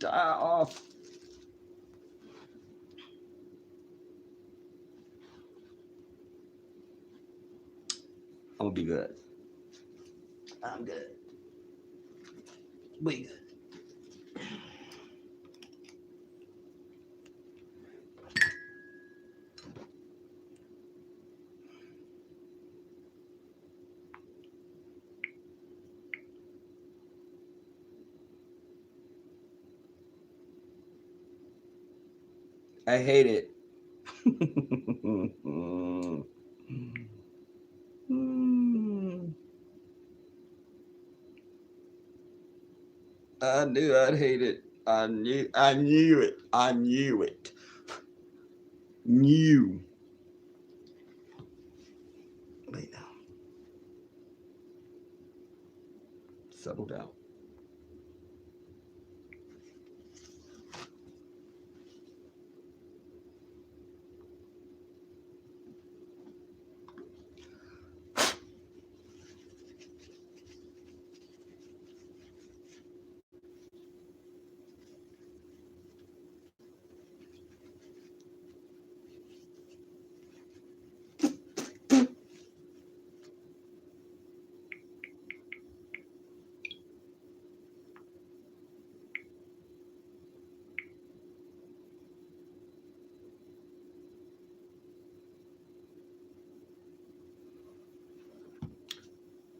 die off. I'm gonna be good. I'm good. We good. I hate it. I knew I'd hate it. I knew it. I knew it. Knew. Wait now. Settle down.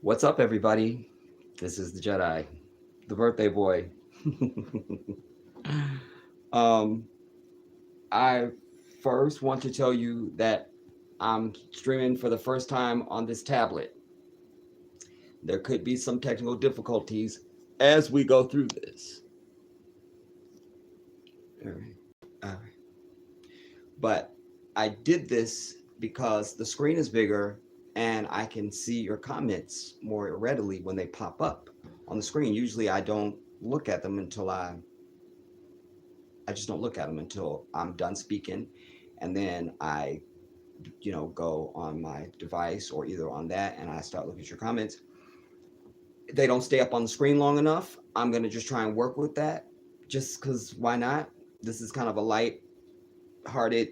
What's up, everybody? This is the Jedi, the birthday boy. um, I first want to tell you that I'm streaming for the first time on this tablet. There could be some technical difficulties as we go through this. All right. All right. But I did this because the screen is bigger and I can see your comments more readily when they pop up on the screen. Usually I don't look at them until I just don't look at them until I'm done speaking, and then I go on my device or either on that and I start looking at your comments. They don't stay up on the screen long enough. I'm going to just try and work with that, just because why not? This is kind of a light hearted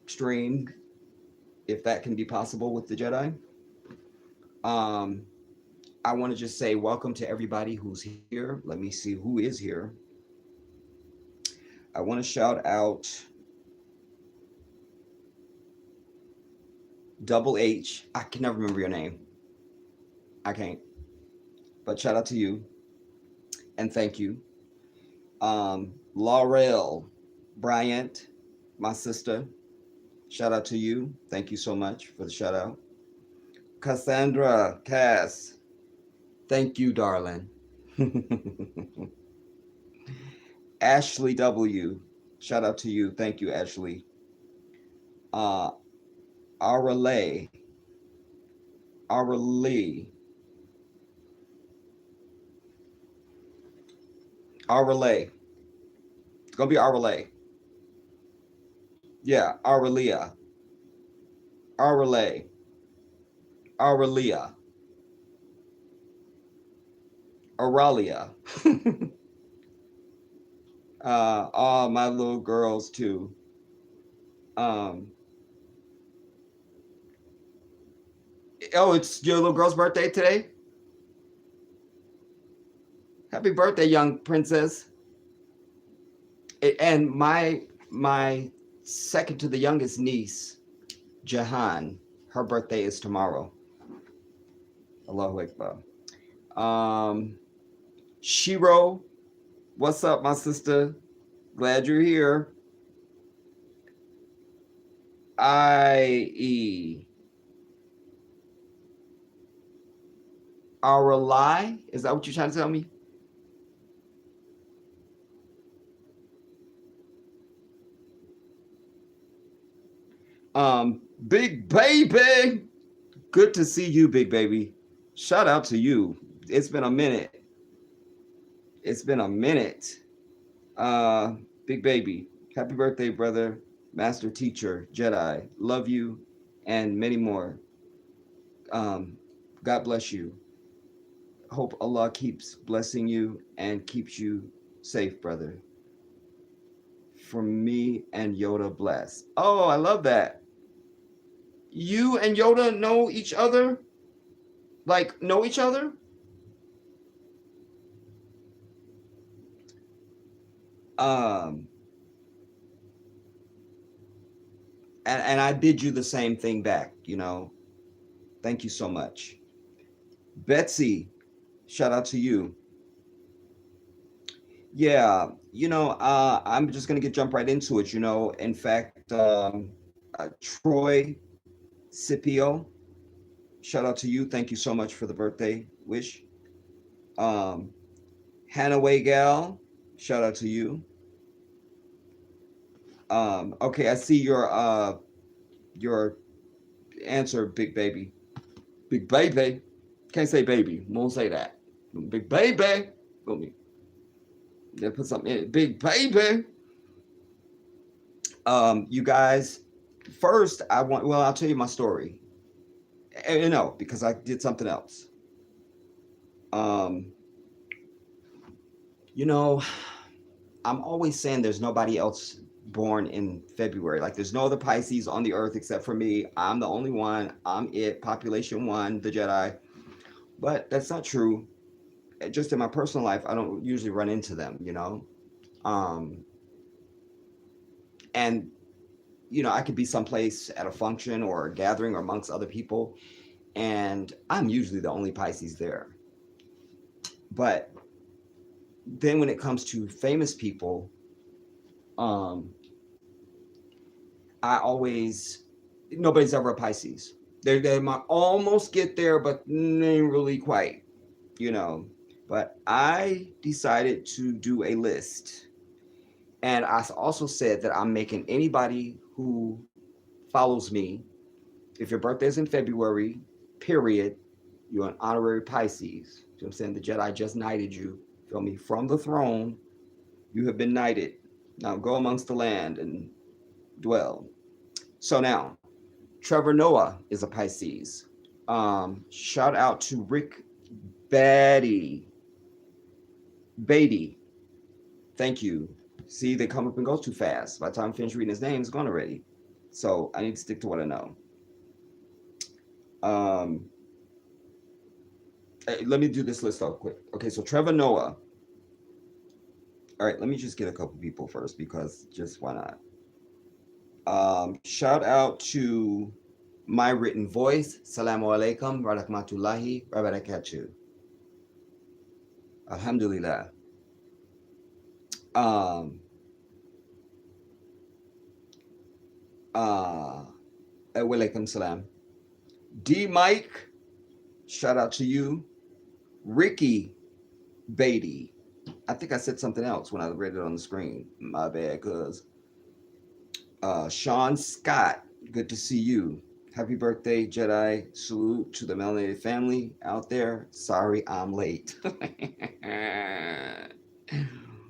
stream, if that can be possible with the Jedi. um I want to just say welcome to everybody who's here. Let me see who is here. I want to shout out Double H. I can never remember your name. I can't. But shout out to you and thank you. Laurel Bryant, my sister. Shout out to you. Thank you so much for the shout out. Cassandra Cass. Thank you, darling. Ashley W. Shout out to you. Thank you, Ashley. Uh Aurele. Aurele. Aurele. It's gonna be Aurele. Yeah, Aurelia. Aurele. Aurelia. Auralia. All my little girls too. Um, oh, it's your little girl's birthday today. Happy birthday, young princess! And my second to the youngest niece, Jahan. Her birthday is tomorrow. Allahu Akbar. Um, Shiro, what's up, my sister? Glad you're here. I.E. Our lie? Is that what you're trying to tell me? Big baby. Good to see you, big baby. Shout out to you. It's been a minute. It's been a minute. Uh, Big baby. Happy birthday, brother. Master teacher, Jedi. Love you and many more. Um, God bless you. Hope Allah keeps blessing you and keeps you safe, brother. from me and Yoda bless. Oh, I love that. You and Yoda know each other? Like, know each other? Um, and I bid you the same thing back, you know. Thank you so much. Betsy, shout out to you. Yeah, I'm just gonna get jump right into it. In fact, Troy Scipio, shout out to you. Thank you so much for the birthday wish. Um, Hannah Gal, shout out to you. Okay, I see your answer, big baby. Big baby. Can't say baby. Won't say that. Big baby. Let me put something in it. Big baby. You guys, first I'll tell you my story. No, because I did something else. Um, you know, I'm always saying there's nobody else born in February. Like there's no other Pisces on the earth except for me. I'm the only one. I'm it. Population one, the Jedi. But that's not true. Just in my personal life, I don't usually run into them. Um, and I could be someplace at a function or a gathering or amongst other people, and I'm usually the only Pisces there. But then when it comes to famous people, um, I always nobody's ever a Pisces. They might almost get there, but ain't really quite, you know. But I decided to do a list, and I also said that I'm making anybody who follows me, if your birthday is in February, period, you're an honorary Pisces. You know what I'm saying? The Jedi just knighted you. Feel me? From the throne, you have been knighted. Now go amongst the land and dwell. So now, Trevor Noah is a Pisces. Shout out to Rick Batty. Beatty. Thank you. See, they come up and go too fast. By the time I finish reading his name, it's gone already. So I need to stick to what I know. Um, Let me do this list out quick. Okay, so Trevor Noah. All right, let me just get a couple people first because just why not? Shout out to my written voice. Salamu alaikum, rahmatullahi, barakatuh. Alhamdulillah. Um, Walaikum salam. D Mike, shout out to you. Ricky Beatty. I think I said something else when I read it on the screen. My bad, cuz. Sean Scott, good to see you. Happy birthday, Jedi. Salute to the melanated family out there. Sorry I'm late.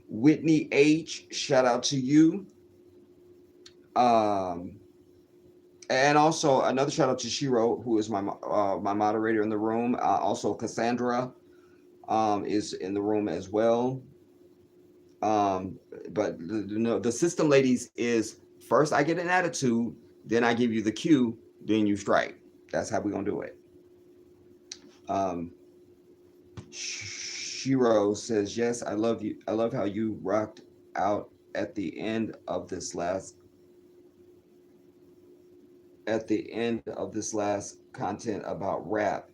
Whitney H, shout out to you. Um, and also another shout out to Shiro, who is my moderator in the room. Also Cassandra is in the room as well. Um, but the system, ladies, is first I get an attitude, then I give you the cue, then you strike. That's how we're gonna do it. Um, Shiro says, "Yes, I love you. I love how you rocked out at the end of this last content about rap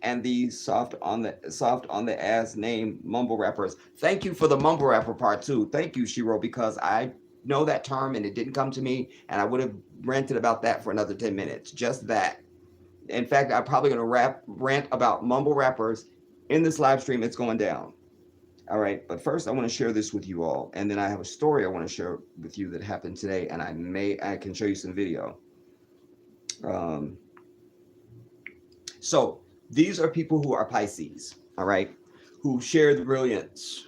and the soft on the ass name mumble rappers." Thank you for the mumble rapper part too. Thank you, Shiro, because I know that term and it didn't come to me, and I would have ranted about that for another 10 minutes. Just that. In fact, I'm probably gonna rant about mumble rappers in this live stream. It's going down. All right, but first I want to share this with you all, and then I have a story I want to share with you that happened today, and I can show you some video. Um, so these are people who are Pisces, all right, who share the brilliance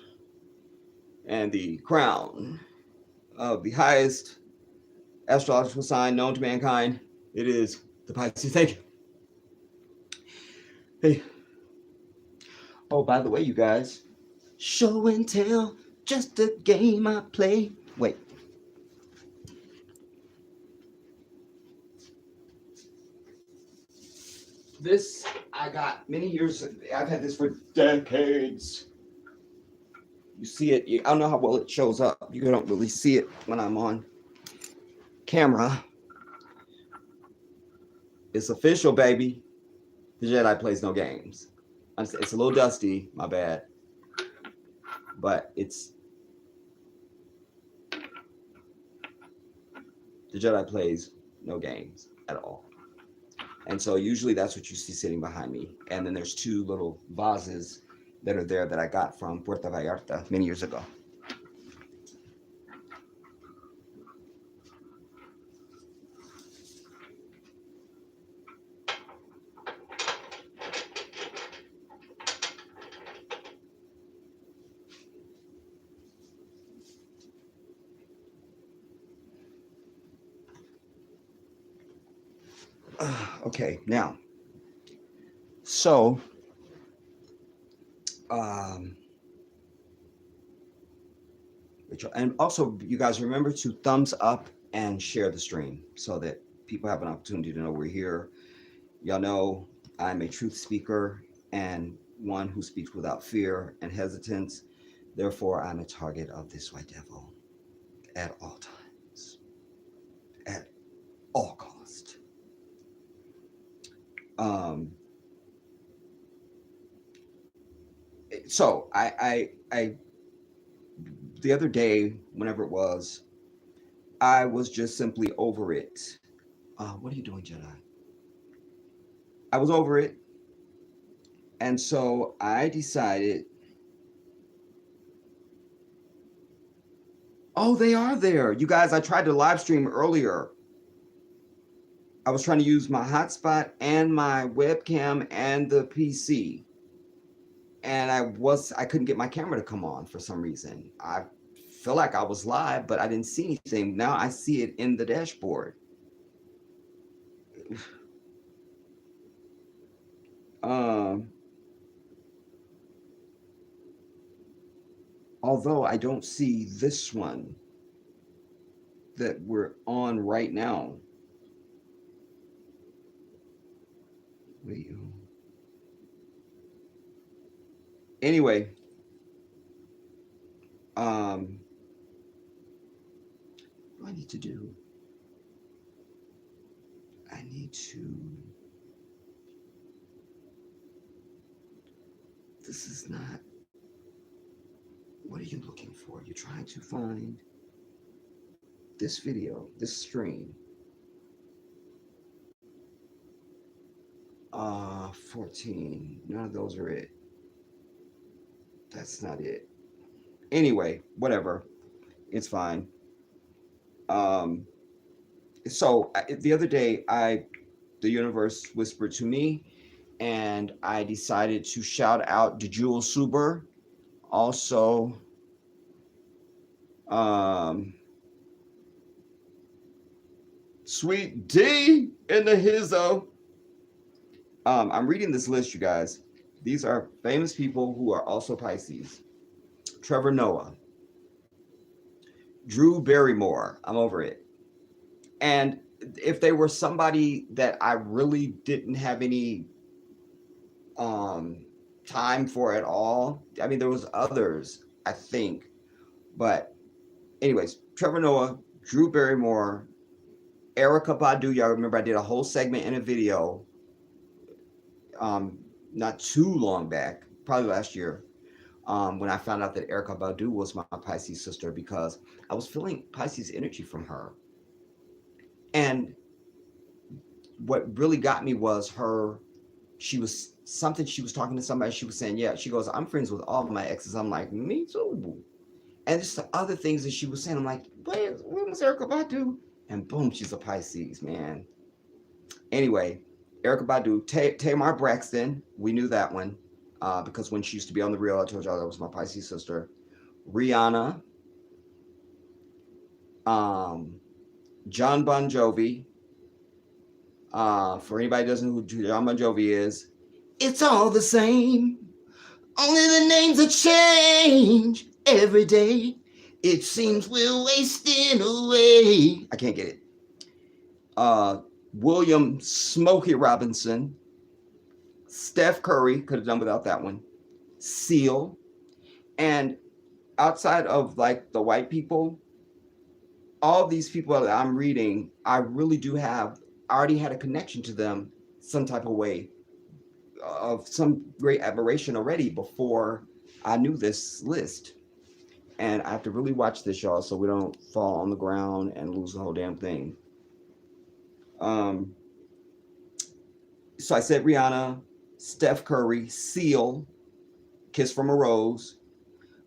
and the crown of the highest astrological sign known to mankind. It is the Pisces. Thank you. Hey. Oh, by the way, you guys, show and tell, just a game I play. Wait. This I got many years. I've had this for decades. You see it. I don't know how well it shows up. You don't really see it when I'm on camera. It's official, baby. The Jedi plays no games. It's a little dusty, my bad. But it's the Jedi plays no games at all. And so usually that's what you see sitting behind me. And then there's two little vases that are there that I got from Puerto Vallarta many years ago. Okay, now, so, and also you guys remember to thumbs up and share the stream so that people have an opportunity to know we're here. Y'all know I'm a truth speaker and one who speaks without fear and hesitance. Therefore, I'm a target of this white devil at all times, at all cost. So I the other day, whenever it was, I was just simply over it. What are you doing, Jedi? I was over it. And so I decided, oh, they are there. You guys, I tried to live stream earlier. I was trying to use my hotspot and my webcam and the PC. And I couldn't get my camera to come on for some reason. I feel like I was live, but I didn't see anything. Now I see it in the dashboard. Although I don't see this one that we're on right now. Wait. Anyway, what do I need to do? I need to. This is not. What are you looking for? You're trying to find this video, this stream. 14. None of those are it. That's not it. Anyway, whatever. It's fine. So the other day, the universe whispered to me, and I decided to shout out to Jewel Suber. Also, Sweet D in the hizzo. I'm reading this list, you guys. These are famous people who are also Pisces. Trevor Noah, Drew Barrymore. I'm over it. And if they were somebody that I really didn't have any time for at all, I mean, there was others, I think. But anyways, Trevor Noah, Drew Barrymore, Erykah Badu. Y'all remember I did a whole segment in a video not too long back, probably last year, when I found out that Erykah Badu was my Pisces sister, because I was feeling Pisces energy from her. And what really got me was she was talking to somebody. She was saying, yeah, she goes, I'm friends with all of my exes. I'm like, me too. And just the other things that she was saying, I'm like, when was Erykah Badu? And boom, she's a Pisces, man. Anyway, Erykah Badu, Tamar Braxton, we knew that one because when she used to be on The Real, I told y'all that was my Pisces sister. Rihanna, John Bon Jovi. For anybody who doesn't know who John Bon Jovi is, it's all the same. Only the names that change every day. It seems we're wasting away. I can't get it. Uh, William Smokey Robinson, Steph Curry, could have done without that one. Seal, and outside of like the white people, all these people that I'm reading, I really do have. I already had a connection to them some type of way, of some great admiration already before I knew this list. And I have to really watch this, y'all, so we don't fall on the ground and lose the whole damn thing. Um, so I said Rihanna, Steph Curry, Seal, Kiss from a Rose,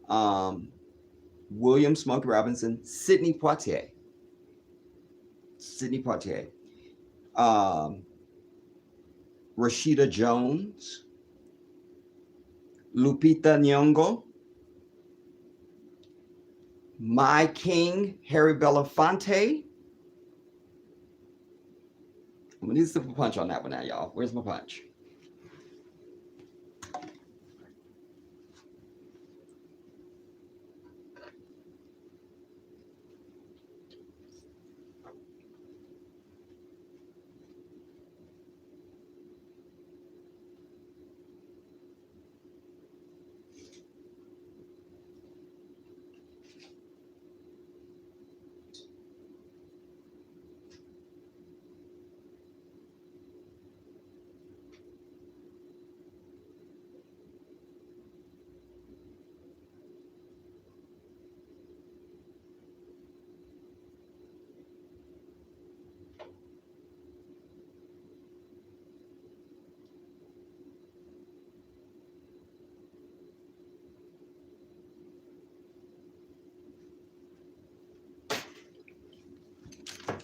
um, William Smokey Robinson, Sidney Poitier, Sidney Poitier, um, Rashida Jones, Lupita Nyong'o, My King Harry Belafonte. I'm gonna need a simple punch on that one now, y'all. Where's my punch?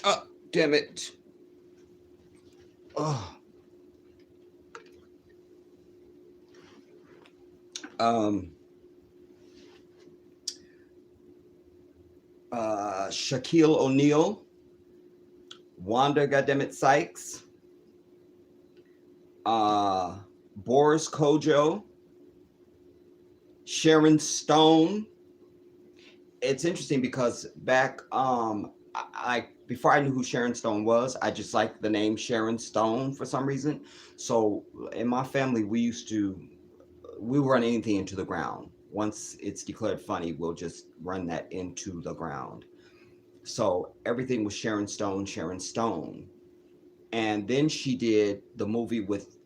Oh, damn it. Oh. Um, Shaquille O'Neal, Wanda Goddammit Sykes, uh, Boris Kojo, Sharon Stone. It's interesting because back I before I knew who Sharon Stone was, I just liked the name Sharon Stone for some reason. So in my family, we run anything into the ground. Once it's declared funny, we'll just run that into the ground. So everything was Sharon Stone, Sharon Stone. And then she did the movie with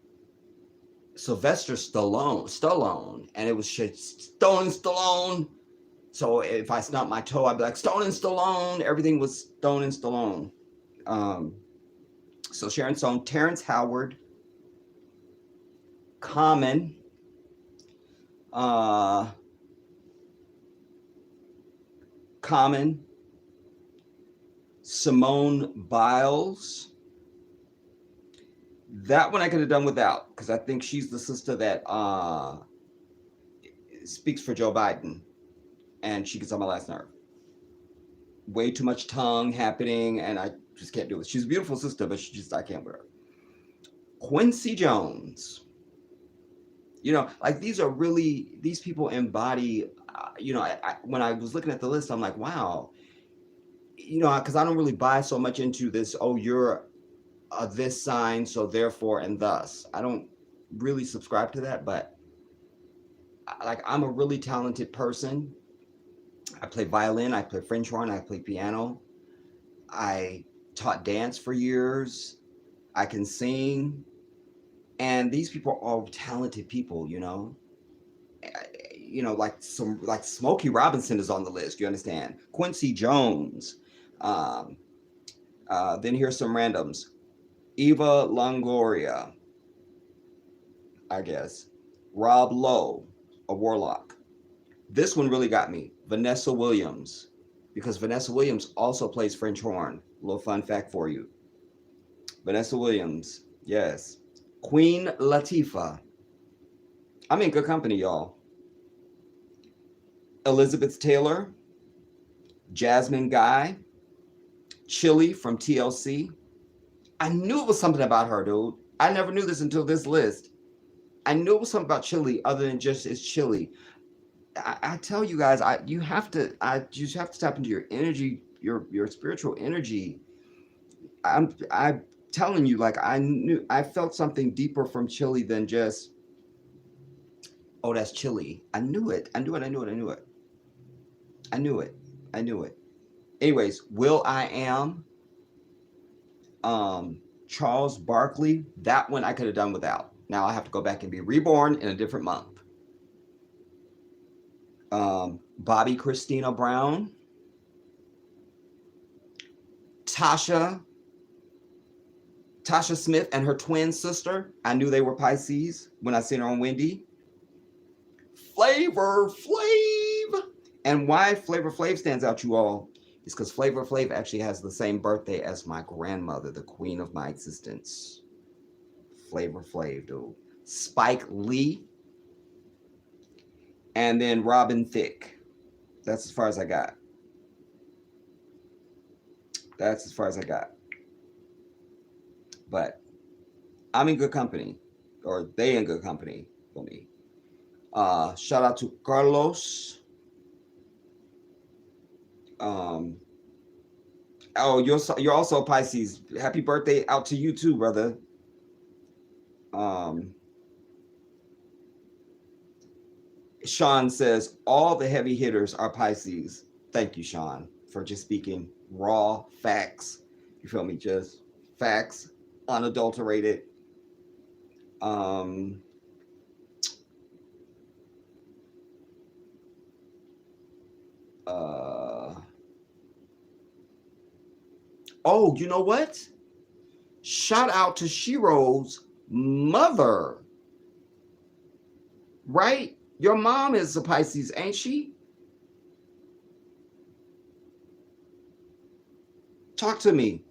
Sylvester Stallone, and it was Stone and Stallone. So if I stumped my toe, I'd be like Stone and Stallone. Everything was Stone and Stallone. Um, so Sharon Stone, Terrence Howard, Common, uh, Common, Simone Biles. That one I could have done without because I think she's the sister that speaks for Joe Biden, and she gets on my last nerve. Way too much tongue happening, and I just can't do it. She's a beautiful sister, but I can't with her. Quincy Jones. Like these people embody. When I was looking at the list, I'm like, wow. Because I don't really buy so much into this. Oh, you're this sign, so therefore and thus. I don't really subscribe to that, but like I'm a really talented person. I play violin, I play French horn, I play piano. I taught dance for years. I can sing. And these people are all talented people. Like Smokey Robinson is on the list, you understand? Quincy Jones. Um, then here's some randoms. Eva Longoria, I guess. Rob Lowe, a warlock. This one really got me. Vanessa Williams, because Vanessa Williams also plays French horn. A little fun fact for you. Vanessa Williams, yes. Queen Latifah. I'm in good company, y'all. Elizabeth Taylor, Jasmine Guy, Chili from TLC. I knew it was something about her, dude. I never knew this until this list. I knew it was something about Chili other than just it's Chili. I tell you guys, I just have to tap into your energy, your spiritual energy. I'm telling you, like I felt something deeper from chili than just, oh, that's chili. I knew it. I knew it. I knew it. I knew it. I knew it. I knew it. Anyways, Will I Am, Charles Barkley, that one I could have done without. Now I have to go back and be reborn in a different month. Bobby Christina Brown, Tasha, Tasha Smith and her twin sister. I knew they were Pisces when I seen her on Wendy. Flavor Flav. And why Flavor Flav stands out, you all, is because Flavor Flav actually has the same birthday as my grandmother, the queen of my existence. Flavor Flav, dude. Spike Lee, and then Robin Thicke. That's as far as I got. That's as far as I got. But I'm in good company, or they in good company for me. Shout out to Carlos. Um, oh, you're also Pisces. Happy birthday out to you too, brother. Um, Sean says all the heavy hitters are Pisces. Thank you, Sean, for just speaking raw facts. You feel me? Just facts, unadulterated. Um, uh, oh, you know what? Shout out to Shiro's mother, right? Your mom is a Pisces, ain't she? Talk to me.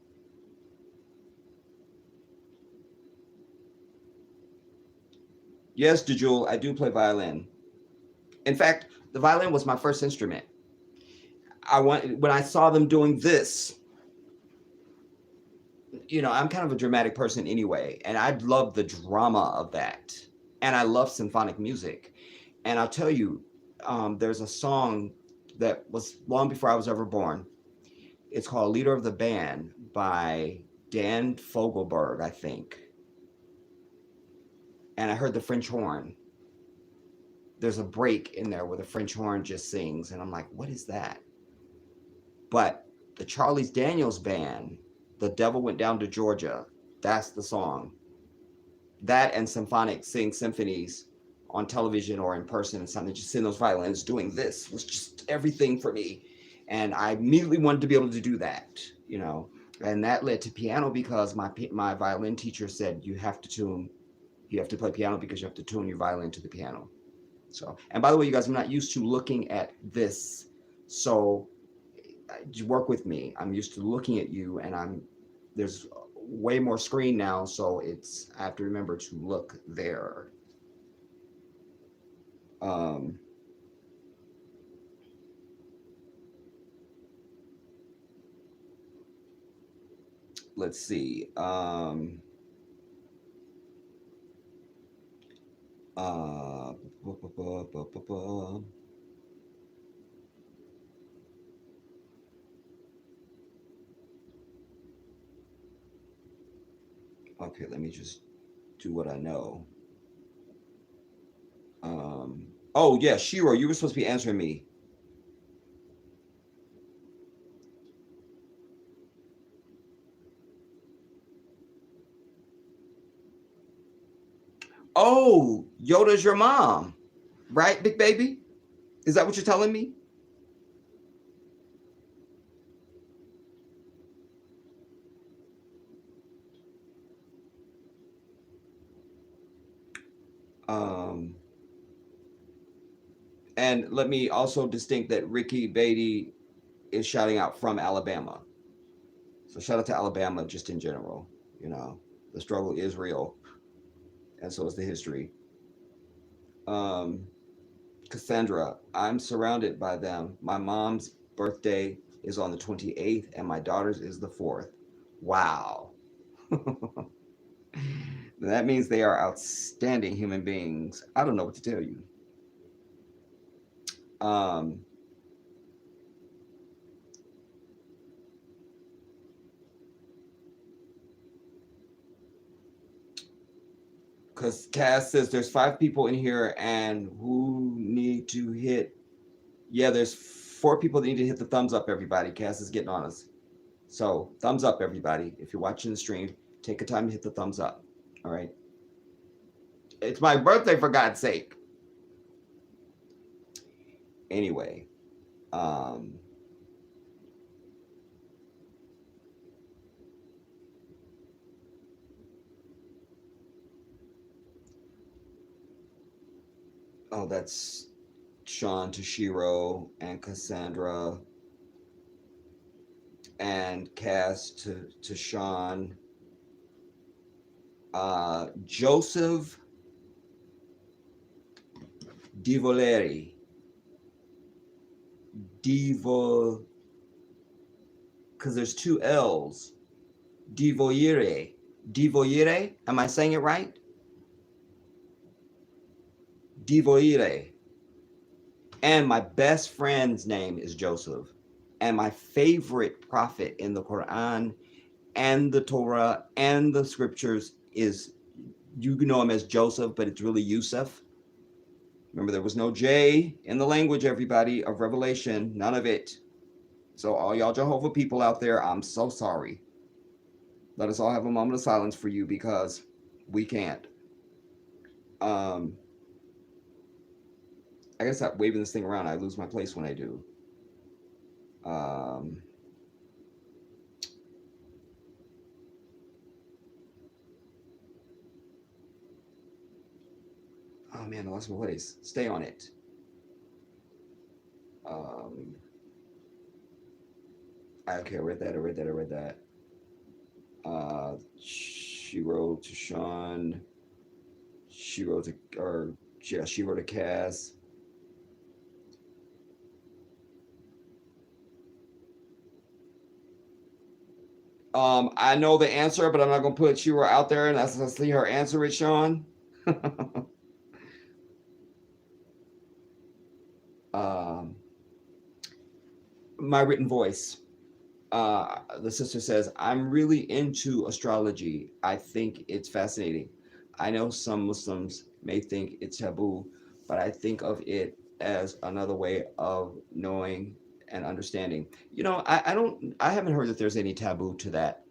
Yes, DeJule, I do play violin. In fact, the violin was my first instrument. When I saw them doing this, I'm kind of a dramatic person anyway, and I love the drama of that, and I love symphonic music. And I'll tell you, there's a song that was long before I was ever born. It's called "Leader of the Band" by Dan Fogelberg, I think. And I heard the French horn. There's a break in there where the French horn just sings, and I'm like, what is that? But the Charlie's Daniels Band, "The Devil Went Down to Georgia," that's the song. That and symphonies on television or in person and something, just seeing those violins doing this was just everything for me. And I immediately wanted to be able to do that. And that led to piano because my violin teacher said you have to play piano because you have to tune your violin to the piano. So, and by the way, you guys, I'm not used to looking at this. So you work with me. I'm used to looking at you, and there's way more screen now, so I have to remember to look there. Um, let's see. Uh, okay, let me just do what I know. Um, oh yeah, Shiro, you were supposed to be answering me. Oh, Yoda's your mom, right, big baby? Is that what you're telling me? Um, and let me also distinct that Ricky Beatty is shouting out from Alabama. So shout out to Alabama just in general. You know, the struggle is real, and so is the history. Um, Cassandra, I'm surrounded by them. My mom's birthday is on the 28th, and my daughter's is the 4th. Wow. That means they are outstanding human beings. I don't know what to tell you. Um, because Cass says there's 5 people in here and who need to hit. Yeah, there's 4 people that need to hit the thumbs up. Everybody, Cass is getting on us. So thumbs up, everybody. If you're watching the stream, take a time to hit the thumbs up. All right. It's my birthday, for God's sake. Anyway, um, oh, that's Sean, Toshiro, and Cassandra, and Cass to Sean. Joseph Divoleri. Divo, because there's 2 L's. Divoire. Divoire? Am I saying it right? Divoire. And my best friend's name is Joseph. And my favorite prophet in the Quran and the Torah and the scriptures is, you know him as Joseph, but it's really Yusuf. Remember, there was no J in the language, everybody, of Revelation. None of it. So all y'all Jehovah people out there, I'm so sorry. Let us all have a moment of silence for you because we can't. Um, I gotta stop waving this thing around. I lose my place when I do. Um, oh man, I lost my place. Stay on it. Um, okay, I read that. I read that. I read that. She wrote to Sean. She wrote to, or yeah, she wrote to Cass. I know the answer, but I'm not gonna put Shiro out there, and let's see her answer it, Sean. um, my written voice. The sister says, I'm really into astrology. I think it's fascinating. I know some Muslims may think it's taboo, but I think of it as another way of knowing and understanding. I haven't heard that there's any taboo to that.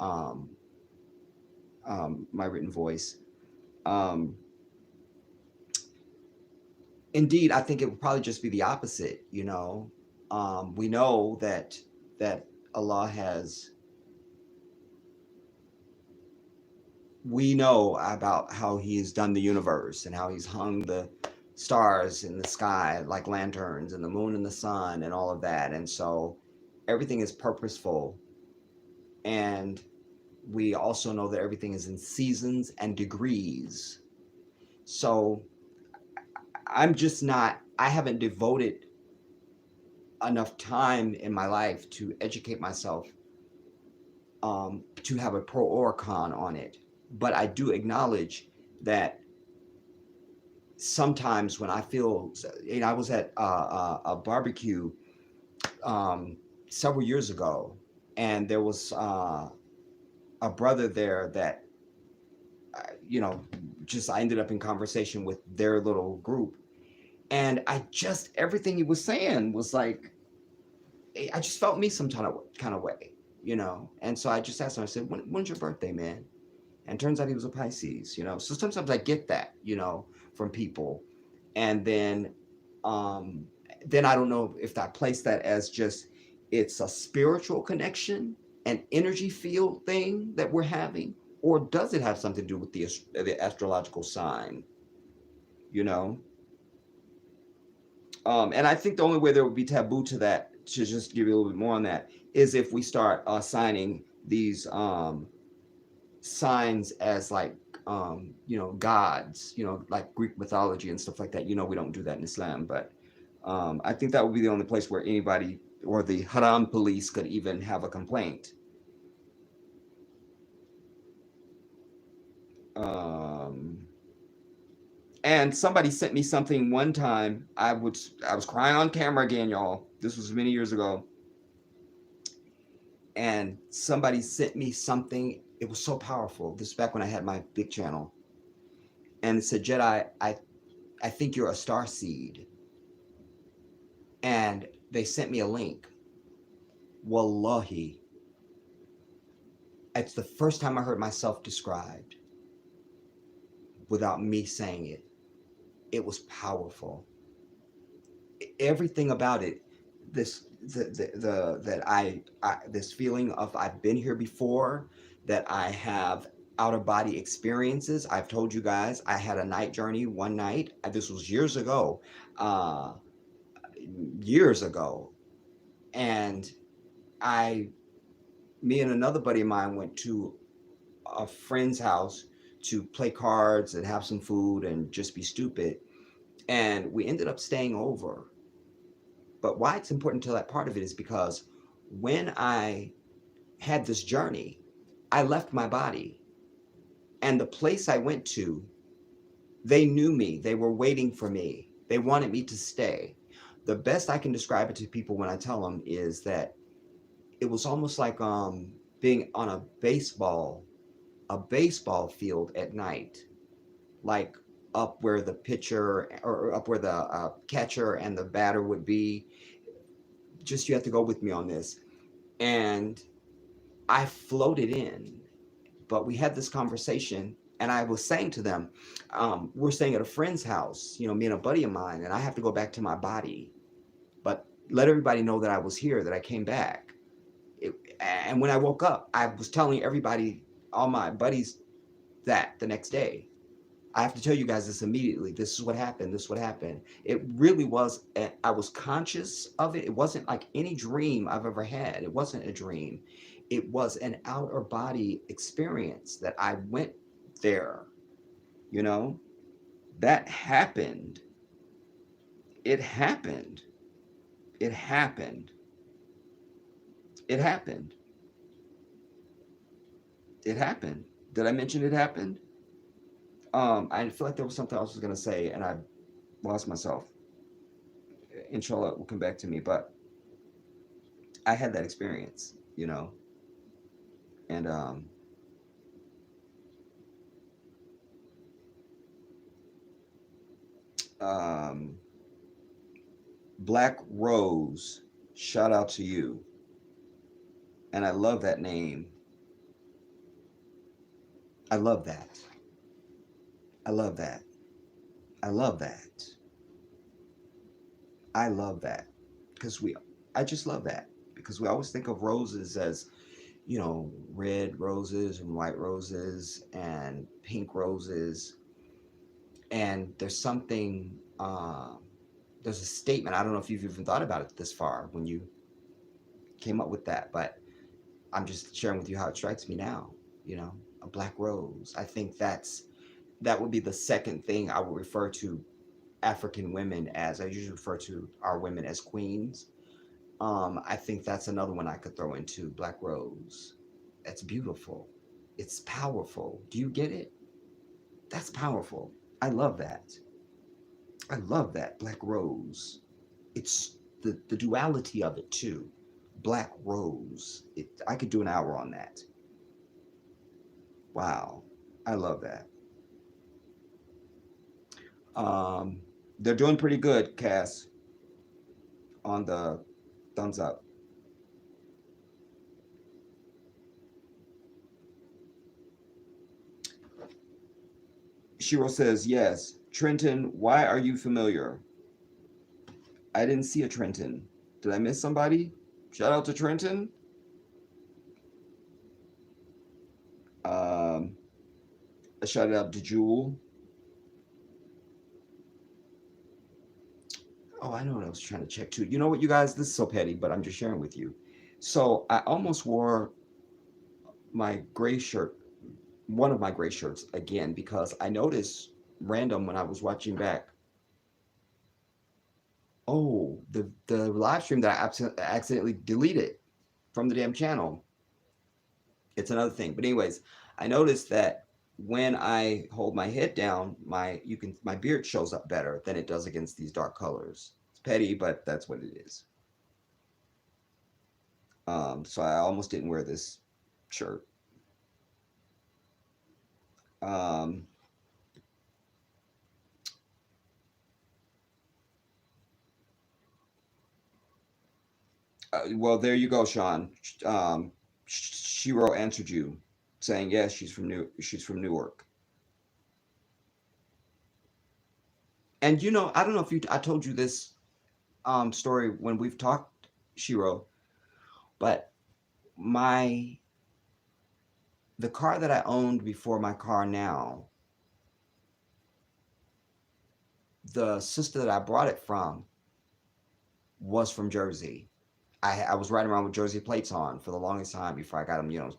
My written voice. Um, Indeed, I think it would probably just be the opposite. We know that Allah has. We know about how He's done the universe and how He's hung the stars in the sky like lanterns and the moon and the sun and all of that, and so everything is purposeful. And we also know that everything is in seasons and degrees. So I'm just not. I haven't devoted enough time in my life to educate myself, to have a pro or con on it. But I do acknowledge that sometimes when I feel, I was at a barbecue um, several years ago, and there was a brother there that, uh, you know, just I ended up in conversation with their little group, and everything he was saying was like, I just felt me some kind of way. And so I just asked him. I said, "When's your birthday, man?" And turns out he was a Pisces. So sometimes I get that from people, and um, then I don't know if I place that as just it's a spiritual connection, an energy field thing that we're having, or does it have something to do with the astrological sign? You know, and I think the only way there would be taboo to that, to just give you a little bit more on that, is if we start assigning these signs as like gods, like Greek mythology and stuff like that. We don't do that in Islam, but I think that would be the only place where anybody or the haram police could even have a complaint. Um, And somebody sent me something one time. I was crying on camera again, y'all. This was many years ago. And somebody sent me something. It was so powerful. This is back when I had my big channel. And it said, Jedi, I think you're a star seed. And they sent me a link. Wallahi, it's the first time I heard myself described without me saying it. It was powerful. Everything about it, this the that I this feeling of I've been here before, that I have out of body experiences. I've told you guys I had a night journey one night. This was uh, years ago, and I, me and another buddy of mine went to a friend's house to play cards and have some food and just be stupid. And we ended up staying over. But why it's important to that part of it is because when I had this journey, I left my body. And the place I went to, they knew me. They were waiting for me. They wanted me to stay. The best I can describe it to people when I tell them is that it was almost like being on a baseball field at night, like up where the pitcher or up where the catcher and the batter would be. Just you have to go with me on this. And I floated in, but we had this conversation, and I was saying to them, we're staying at a friend's house, me and a buddy of mine, and I have to go back to my body, but let everybody know that I was here, that I came back. It, and when I woke up, I was telling everybody, all my buddies, that the next day. I have to tell you guys this immediately. This is what happened. This is what happened. It really was, I was conscious of it. It wasn't like any dream I've ever had. It wasn't a dream. It was an outer body experience that I went there, you know? That happened. It happened. It happened. It happened. It happened. Did I mention it happened? I feel like there was something else I was gonna say, and I lost myself. Inshallah, it will come back to me. But I had that experience, and um, Black Rose, shout out to you, and I love that name. I love that. I love that. I love that. I love that because I just love that because we always think of roses as, red roses and white roses and pink roses. And there's a statement. I don't know if you've even thought about it this far when you came up with that, but I'm just sharing with you how it strikes me now, a black rose. I think that would be the second thing I would refer to African women as. I usually refer to our women as queens. I think that's another one I could throw into Black Rose. That's beautiful. It's powerful. Do you get it? That's powerful. I love that. I love that Black Rose. It's the duality of it too. Black Rose. I could do an hour on that. Wow. I love that. Um, they're doing pretty good, Cass, on the thumbs up. Shiro says, yes. Trenton, why are you familiar? I didn't see a Trenton. Did I miss somebody? Shout out to Trenton. Um, a shout out to Jewel. Oh, I know what I was trying to check too. You know what, you guys? This is so petty, but I'm just sharing with you. So I almost wore my gray shirt, one of my gray shirts again, because I noticed random when I was watching back. Oh, the live stream that I accidentally deleted from the damn channel. It's another thing. But anyways, I noticed that when I hold my head down, my beard shows up better than it does against these dark colors. It's petty, but that's what it is. So I almost didn't wear this shirt. Um, well, there you go, Sean. Shiro answered you, saying yes, she's from Newark. And I don't know if I told you this story when we've talked, Shiro, but my the car that I owned before my car now, the sister that I brought it from was from Jersey. I was riding around with Jersey plates on for the longest time before I got them,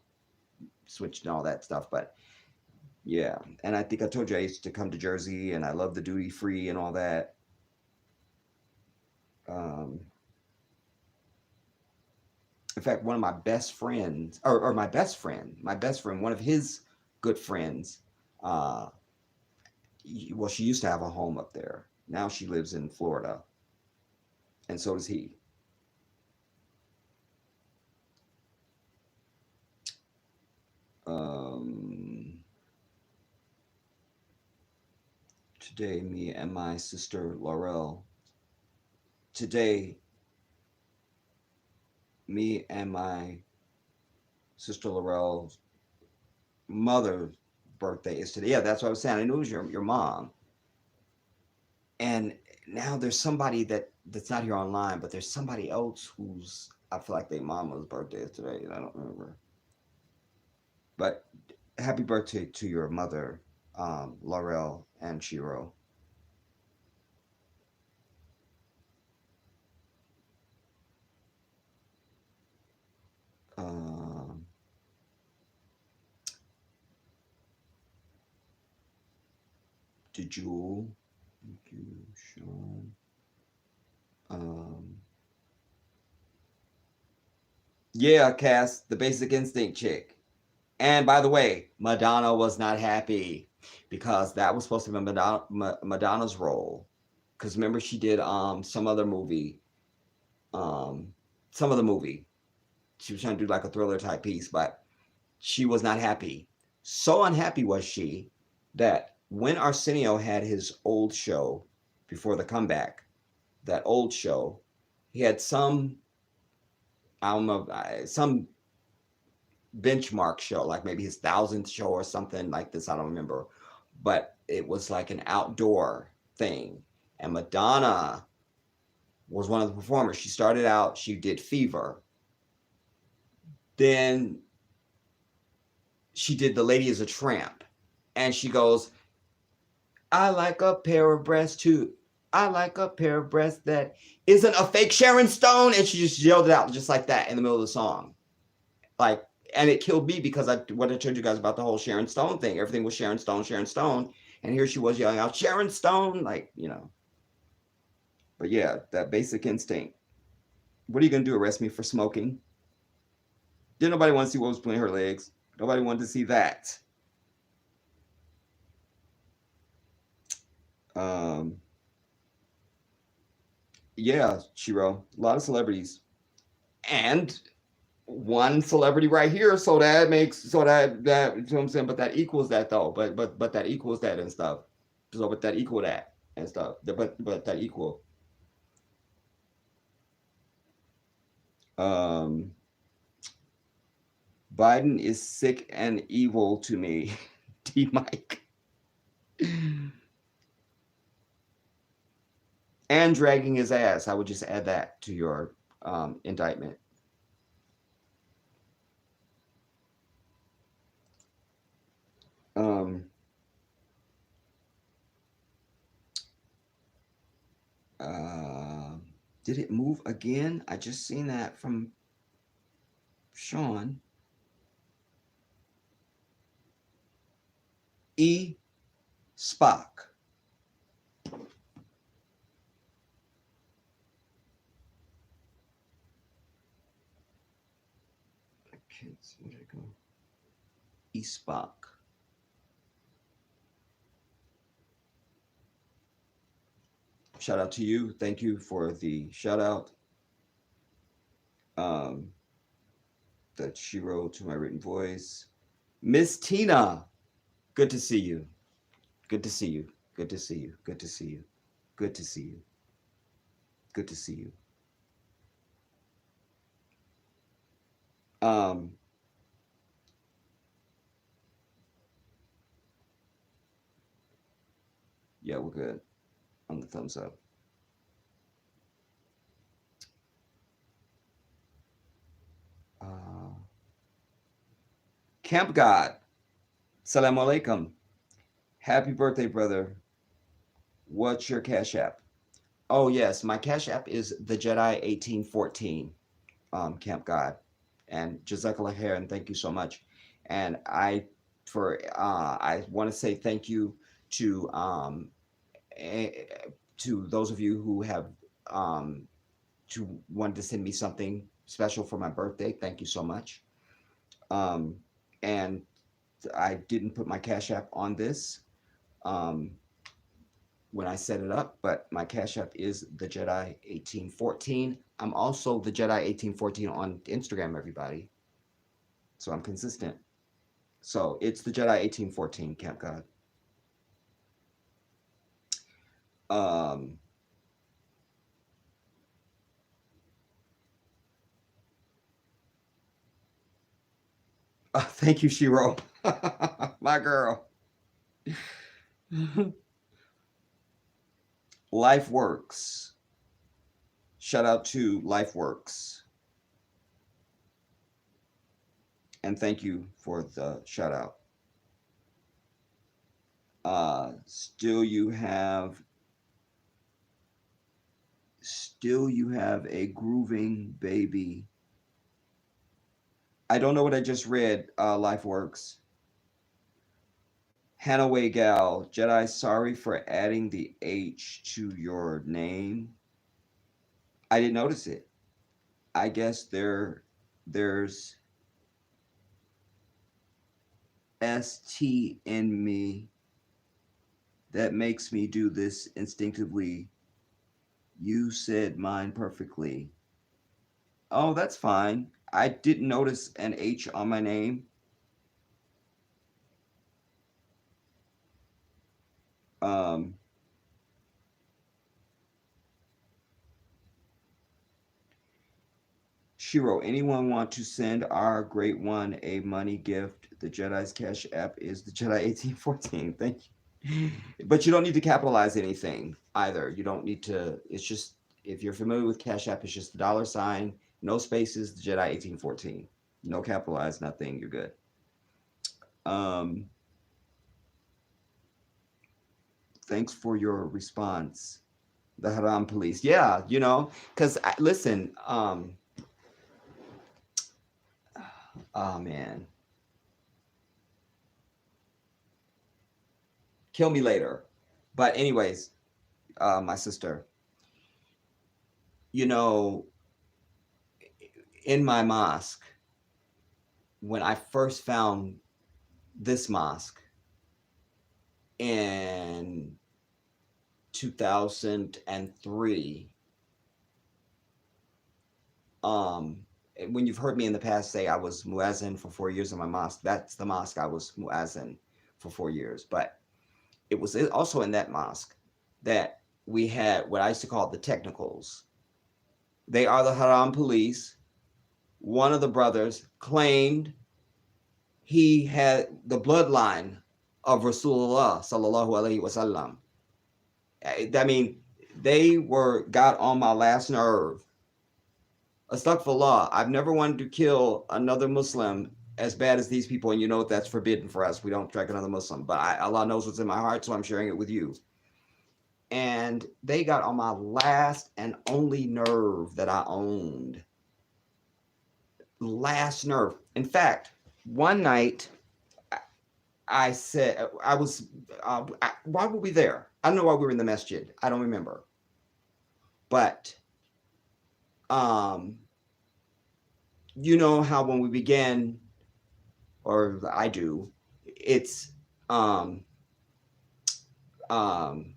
switched and all that stuff. But yeah, and I think I told you I used to come to Jersey and I love the duty free and all that. Um, in fact, one of my best friends, or my best friend, one of his good friends, uh, well, she used to have a home up there. Now she lives in Florida, and so does he. Um, today, me and my sister Laurel. Today, me and my sister Laurel's mother's birthday is today. Yeah, that's what I was saying. I knew it was your mom. And now there's somebody that's not here online, but there's somebody else who's I feel like their mama's birthday is today, and I don't remember. But happy birthday to your mother, Laurel and Shiro. Um, to Jewel, thank you, Sean. Um, yeah, Cass, the Basic Instinct chick. And by the way, Madonna was not happy because that was supposed to be Madonna's role. Because remember, she did um, some other movie. She was trying to do like a thriller type piece, but she was not happy. So unhappy was she that when Arsenio had his old show before the comeback, that old show, he had I don't know, some benchmark show, like maybe his thousandth show or something like this. I don't remember, but it was like an outdoor thing. And Madonna was one of the performers. She started out, she did Fever. Then she did The Lady is a Tramp. And she goes, I like a pair of breasts too. I like a pair of breasts that isn't a fake Sharon Stone. And she just yelled it out just like that in the middle of the song. Like, and it killed me because what I told you guys about the whole Sharon Stone thing. Everything was Sharon Stone, Sharon Stone. And here she was yelling out, Sharon Stone, like. But yeah, that Basic Instinct. What are you going to do? Arrest me for smoking? Didn't nobody want to see what was between her legs. Nobody wanted to see that. Um, yeah, Shiro. A lot of celebrities. And one celebrity right here, so that makes that you know what I'm saying, but that equals that though. But that equals that and stuff. So but that equal that and stuff. But that equal. Um Biden is sick and evil to me. D Mike. And dragging his ass. I would just add that to your indictment. Um, uh, did it move again? I just seen that from Sean. E. Spock. Kids, where did it go? E. Spock. Shout out to you. Thank you for the shout out um, that she wrote to my written voice. Miss Tina, good to see you. Good to see you. Good to see you. Good to see you. Good to see you. Good to see you. Um, yeah, we're good on the thumbs up. Uh, Camp God, Salam alaikum. Happy birthday, brother. What's your Cash App? Oh, yes, my Cash App is the Jedi 1814, Camp God. And Jazakallah khair, and thank you so much. And I want to say thank you to eh, to those of you who have um, to wanted to send me something special for my birthday. Thank you so much. Um, and I didn't put my Cash App on this um, when I set it up, but my Cash App is the Jedi 1814. I'm also the Jedi 1814 on Instagram, everybody. So I'm consistent. So it's the Jedi 1814, Camp God. Um, thank you, Shiro. My girl. Life Works. Shout out to Life Works. And thank you for the shout out. Still you have a grooving baby. I don't know what I just read. Life Works. Hanaway Gal, Jedi, sorry for adding the H to your name. I didn't notice it. I guess there's ST in me that makes me do this instinctively. You said mine perfectly. Oh, that's fine. I didn't notice an H on my name. Um, Shiro, anyone want to send our great one a money gift? The Jedi's Cash App is the Jedi 1814. Thank you. But you don't need to capitalize anything either. You don't need to, it's just, if you're familiar with Cash App, it's just the dollar sign, no spaces, the Jedi 1814. No capitalized, nothing. You're good. Um, thanks for your response. The Haram police. Yeah, because listen, oh man, kill me later. But anyways, my sister, you know, in my mosque, when I first found this mosque in 2003, um, when you've heard me in the past say I was muezzin for 4 years in my mosque, that's the mosque I was muezzin for 4 years. But it was also in that mosque that we had what I used to call the technicals. They are the Haram police. One of the brothers claimed he had the bloodline of Rasulullah sallallahu alaihi wasallam. I mean, they got on my last nerve. Astaghfirullah. I've never wanted to kill another Muslim as bad as these people, and you know that's forbidden for us. We don't strike another Muslim, but Allah knows what's in my heart, so I'm sharing it with you. And they got on my last and only nerve that I owned. Last nerve. In fact, one night I said, why were we there? I don't know why we were in the masjid. I don't remember. But, um, you know how when we began, or I do, it's, um, um,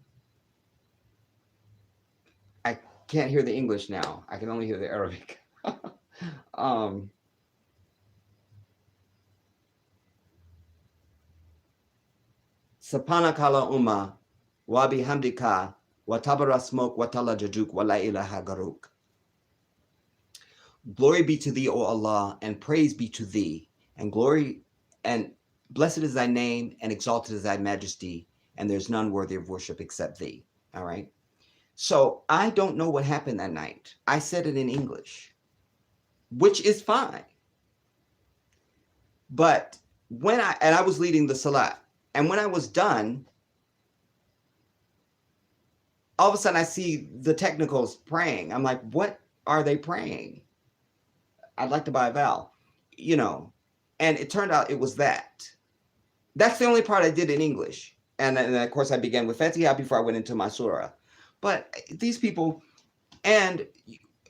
can't hear the English now. I can only hear the Arabic. um, Sapanakala Umma, Wabi Hamdika, Watabara Smoke, Watala Jajuk, Wala ilaha Garuk. Glory be to thee, O Allah, and praise be to thee, and glory and blessed is thy name, and exalted is thy majesty, and there's none worthy of worship except thee. All right. So I don't know what happened that night. I said it in English, which is fine. But I was leading the salat, and when I was done, all of a sudden I see the technicals praying. I'm like, what are they praying? I'd like to buy a vowel, you know. And it turned out it was that. That's the only part I did in English. And of course I began with Fatiha before I went into my surah. But these people, and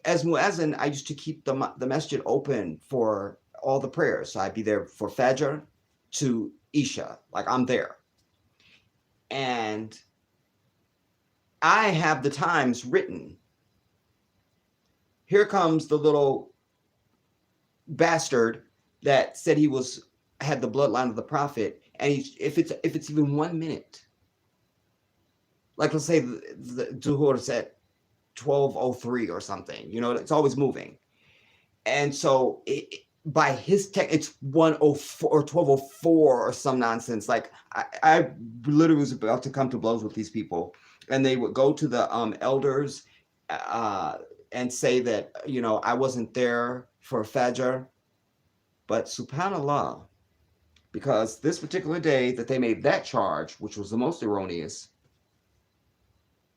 as muezzin, I used to keep the masjid open for all the prayers. So I'd be there for Fajr to Isha. Like I'm there. And I have the times written. Here comes the little bastard that said he had the bloodline of the prophet, and if it's even 1 minute, like let's say the duhur at 12:03 or something, you know, it's always moving, and so by his tech, it's 1:04 or 12:04 or some nonsense. Like I literally was about to come to blows with these people, and they would go to the elders and say that, you know, I wasn't there for Fajr. But subhanallah, because this particular day that they made that charge, which was the most erroneous,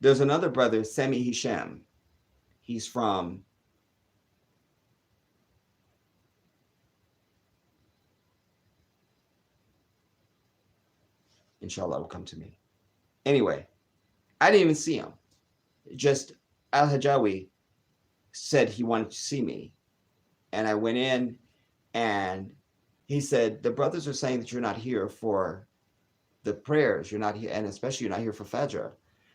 there's another brother, Sami Hisham. He's from inshallah, will come to me. Anyway, I didn't even see him. Just Al Hajawi said he wanted to see me. And I went in, and he said, the brothers are saying that you're not here for the prayers. You're not here, and especially you're not here for Fajr.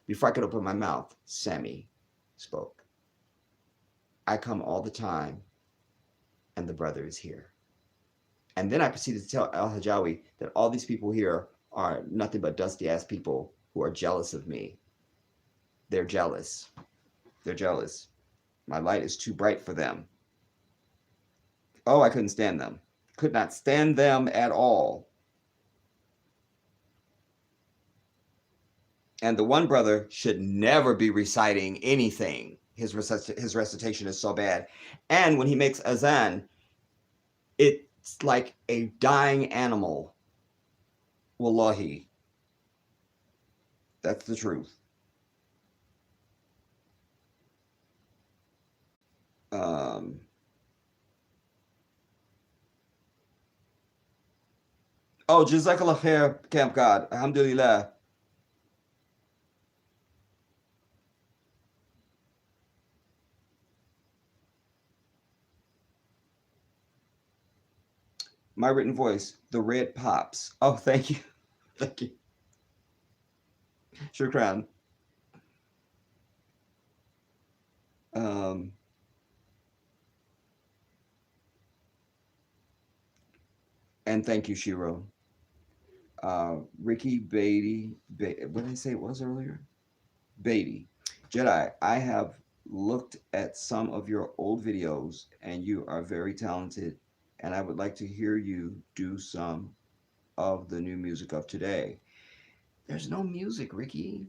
Before I could open my mouth, Sami spoke. I come all the time, and the brother is here. And then I proceeded to tell Al Hajawi that all these people here are nothing but dusty ass people who are jealous of me. They're jealous. They're jealous. My light is too bright for them. Oh, I couldn't stand them. Could not stand them at all. And the one brother should never be reciting anything. His recitation is so bad. And when he makes azan, it's like a dying animal. Wallahi. That's the truth. Oh, Jazakallah khair, Camp God. Alhamdulillah. My written voice, the red pops. Oh, thank you. Thank you. Shukran. Um, and thank you, Shiro. Ricky Beatty. What did I say it was earlier? Beatty. Jedi, I have looked at some of your old videos, and you are very talented, and I would like to hear you do some of the new music of today. There's no music, Ricky.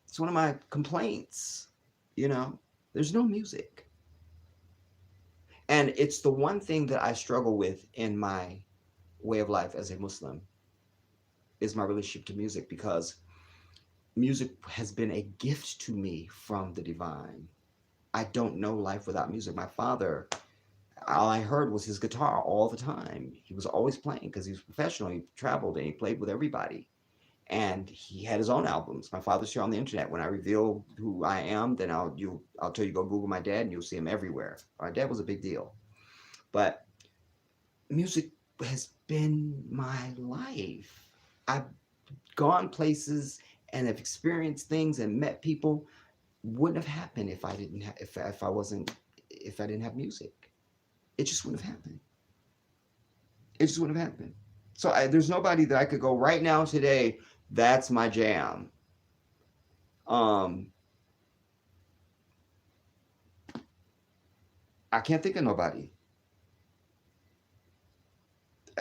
It's one of my complaints. You know, there's no music. And it's the one thing that I struggle with in my way of life as a Muslim is my relationship to music, because music has been a gift to me from the divine. I don't know life without music. My father, all I heard was his guitar all the time. He was always playing because he was professional. He traveled and he played with everybody. And he had his own albums. My father's here on the internet. When I reveal who I am, then I'll tell you, go Google my dad and you'll see him everywhere. My dad was a big deal. But music has been my life. I've gone places and have experienced things and met people wouldn't have happened if I didn't have if I wasn't if I didn't have music. It just wouldn't have happened. It just wouldn't have happened. So there's nobody that I could go right now today. That's my jam. Um, I can't think of nobody.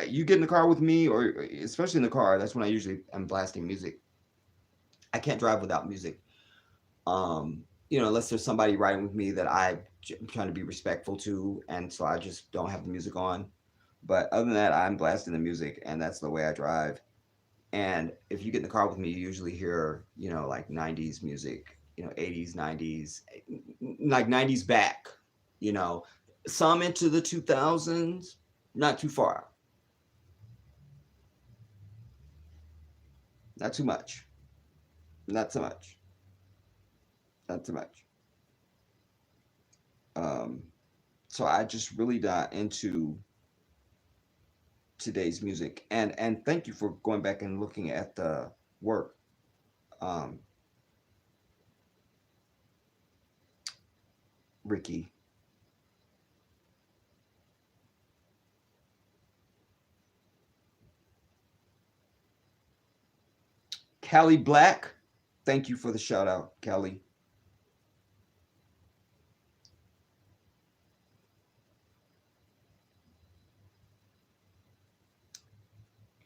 You get in the car with me, or especially in the car. That's when I usually am blasting music. I can't drive without music. Unless there's somebody riding with me that I'm trying to be respectful to, and so I just don't have the music on. But other than that, I'm blasting the music, and that's the way I drive. And if you get in the car with me, you usually hear, like 90s music, 80s, 90s, like 90s back, you know, some into the 2000s, not too far, not too much, not so much, not too much. Um, so I just really got into today's music, and thank you for going back and looking at the work. Um, Ricky, Callie Black, thank you for the shout out, Callie.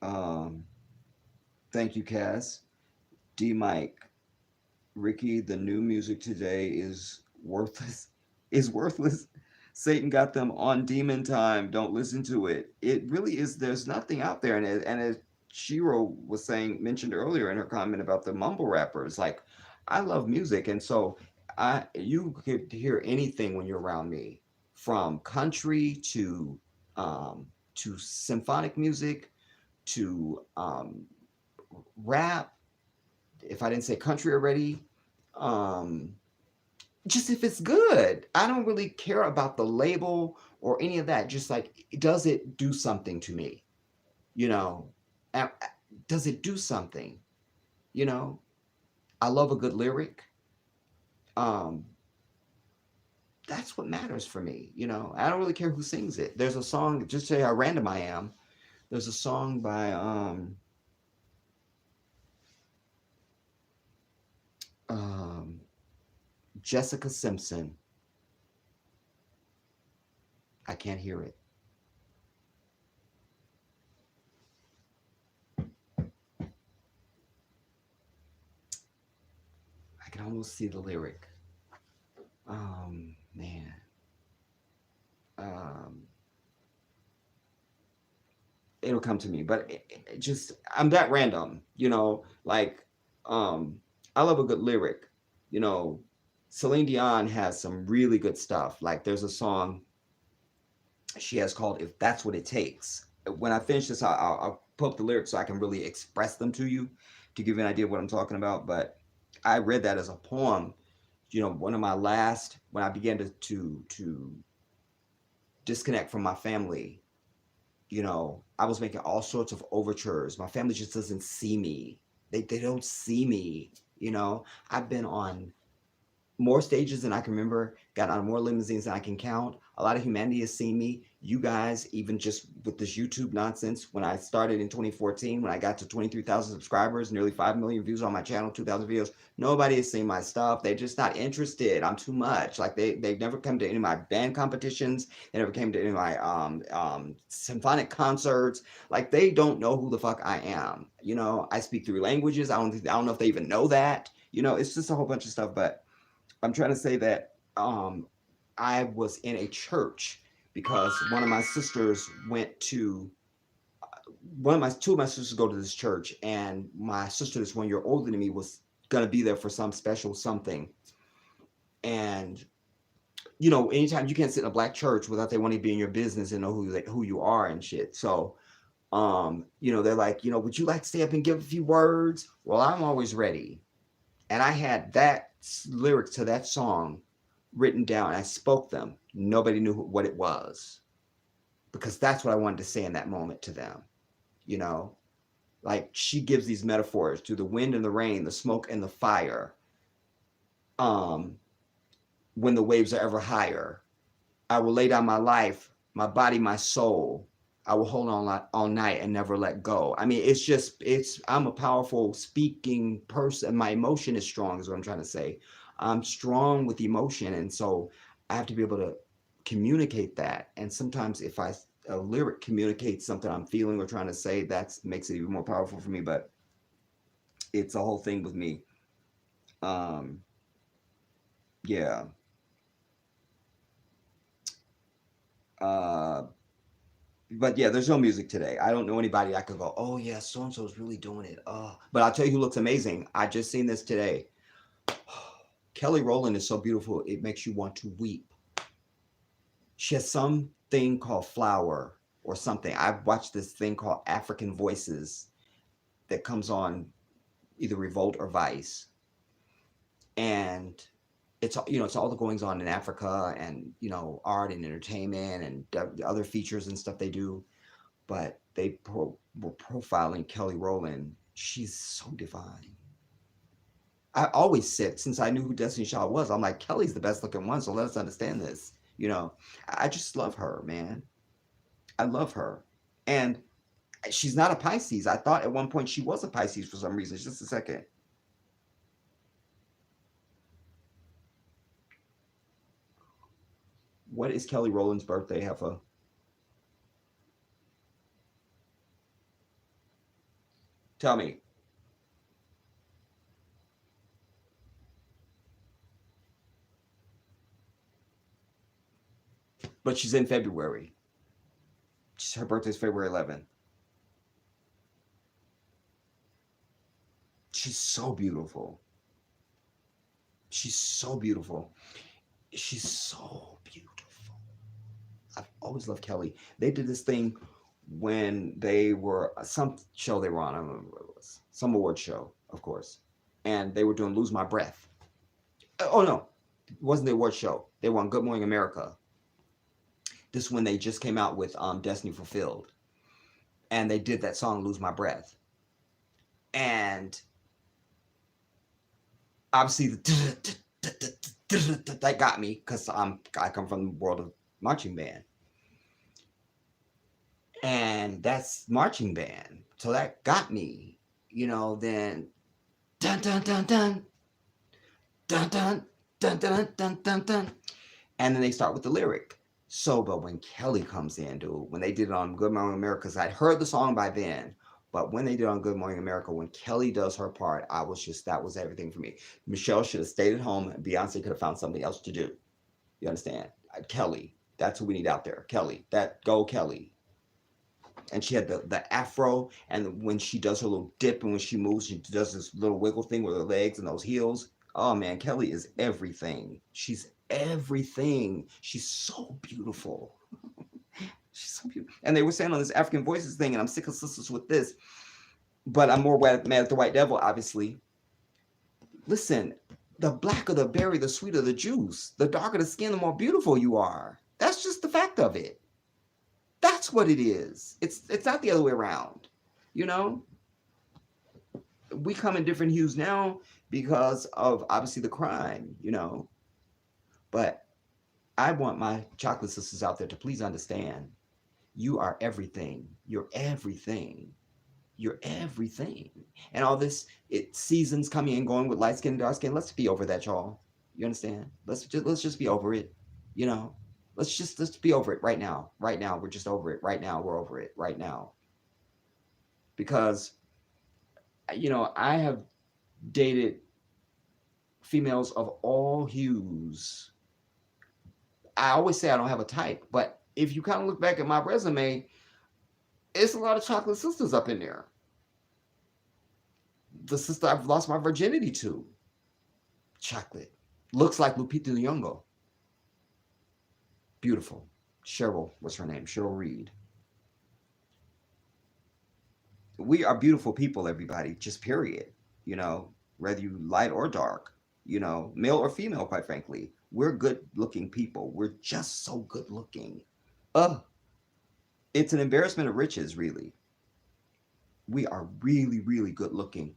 Um, Thank you, Cass. D Mike, Ricky, the new music today is worthless. Is worthless. Satan got them on demon time. Don't listen to it. It really is. There's nothing out there, and as Shiro was saying, mentioned earlier in her comment about the mumble rappers, like I love music, and so you could hear anything when you're around me, from country um, to symphonic music to rap, if I didn't say country already, um, just if it's good. I don't really care about the label or any of that. Just like, does it do something to me? You know, does it do something? You know, I love a good lyric. Um, that's what matters for me. I don't really care who sings it. There's a song, just to say how random I am. There's a song by um, Jessica Simpson. I can't hear it. I can almost see the lyric. Man. Um, it'll come to me, but it just I'm that random, like um, I love a good lyric. You know, Celine Dion has some really good stuff. Like there's a song she has called "If That's What It Takes." When I finish this, I'll pull up the lyrics so I can really express them to you to give you an idea of what I'm talking about. But I read that as a poem. One of my last when I began to disconnect from my family. I was making all sorts of overtures. My family just doesn't see me. They don't see me. I've been on more stages than I can remember, got on more limousines than I can count. A lot of humanity has seen me. You guys, even just with this YouTube nonsense, when I started in 2014, when I got to 23,000 subscribers, nearly 5 million views on my channel, 2,000 videos, nobody has seen my stuff. They're just not interested. I'm too much. Like they've never come to any of my band competitions. They never came to any of my symphonic concerts. Like they don't know who the fuck I am. I speak three languages. I don't know if they even know that. It's just a whole bunch of stuff. But I'm trying to say that um, I was in a church because one of my sisters went to one of my two of my sisters go to this church, and my sister that's 1 year older than me was gonna be there for some special something. And anytime you can't sit in a black church without they want to be in your business and know who you are and shit. So they're like, would you like to stay up and give a few words? Well, I'm always ready. And I had that lyrics to that song written down. I spoke them. Nobody knew what it was because that's what I wanted to say in that moment to them. You know, like she gives these metaphors to the wind and the rain, the smoke and the fire. Um, when the waves are ever higher. I will lay down my life, my body, my soul. I will hold on all night and never let go. I mean, I'm a powerful speaking person. My emotion is strong, is what I'm trying to say. I'm strong with emotion. And so I have to be able to communicate that. And sometimes if a lyric communicates something I'm feeling or trying to say, that makes it even more powerful for me. But it's a whole thing with me. Um, yeah. Uh, but yeah, there's no music today. I don't know anybody I could go, oh yeah, so and so is really doing it. But I'll tell you who looks amazing. I just seen this today. Kelly Rowland is so beautiful, it makes you want to weep. She has something called Flower or something. I've watched this thing called African Voices that comes on either Revolt or Vice, and it's all the goings on in Africa, and art and entertainment and the other features and stuff they do. But were profiling Kelly Rowland. She's so divine. I always said, since I knew who Destiny Child was, I'm like, Kelly's the best looking one, so let us understand this. I just love her, man. I love her. And she's not a Pisces. I thought at one point she was a Pisces for some reason. Just a second. What is Kelly Rowland's birthday, Heffa? Tell me. But she's in February. Her birthday's February 11th. She's so beautiful. She's so beautiful. She's so beautiful. I've always loved Kelly. They did this thing when they were some show they were on. I don't remember what it was. Some award show, of course. And they were doing "Lose My Breath." Oh no, it wasn't the award show. They were on Good Morning America. This is when they just came out with Destiny Fulfilled, and they did that song "Lose My Breath." And obviously that got me because I come from the world of marching band, and that's marching band, so that got me. Then dun dun dun dun dun dun dun dun dun dun dun, and then they start with the lyric. So, but when Kelly comes in, dude, when they did it on Good Morning America, because I'd heard the song by then, but when they did it on Good Morning America, when Kelly does her part, that was everything for me. Michelle should have stayed at home, and Beyonce could have found something else to do. You understand? Kelly, that's who we need out there. Kelly, go Kelly. And she had the afro, and when she does her little dip, and when she moves, she does this little wiggle thing with her legs and those heels. Oh man, Kelly is everything. She's everything. She's so beautiful. She's so beautiful. And they were saying on this African Voices thing, and I'm sick of sisters with this, but I'm more mad at the white devil, obviously. Listen, the blacker the berry, the sweeter the juice. The darker the skin, the more beautiful you are. That's just the fact of it. That's what it is. It's not the other way around. You know, we come in different hues now because of obviously the crime. But I want my chocolate sisters out there to please understand. You are everything. You're everything. You're everything. And all this, seasons coming and going with light skin and dark skin. Let's be over that, y'all. You understand? Let's just be over it. You know, let's be over it right now. Right now, we're just over it. Right now, we're over it. Right now, because I have dated females of all hues. I always say I don't have a type, but if you kind of look back at my resume, it's a lot of chocolate sisters up in there. The sister I've lost my virginity to, chocolate, looks like Lupita Nyong'o, beautiful. Cheryl, what's her name? Cheryl Reed. We are beautiful people, everybody. Just period. Whether you light or dark. Male or female. Quite frankly, we're good-looking people. We're just so good-looking. It's an embarrassment of riches, really. We are really, really good-looking.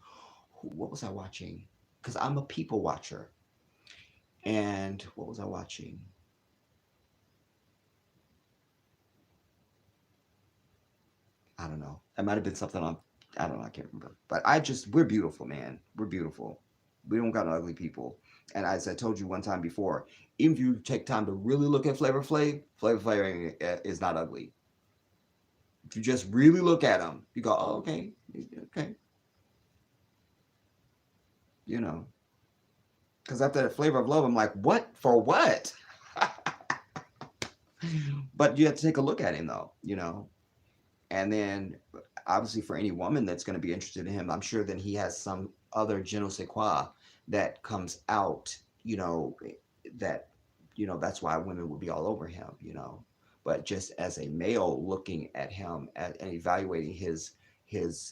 What was I watching? Because I'm a people watcher. And what was I watching? I don't know. It might have been something on. I don't know. I can't remember. But we're beautiful, man. We're beautiful. We don't got no ugly people. And as I told you one time before, even if you take time to really look at Flavor Flav is not ugly. If you just really look at him, you go, oh, okay, okay, you know. Because after that Flavor of Love, I'm like, what for what? But you have to take a look at him though, you know. And then obviously for any woman that's going to be interested in him, I'm sure then he has some other je ne sais quoi that comes out, you know, that that's why women would be all over him, you know. But just as a male looking at him and evaluating his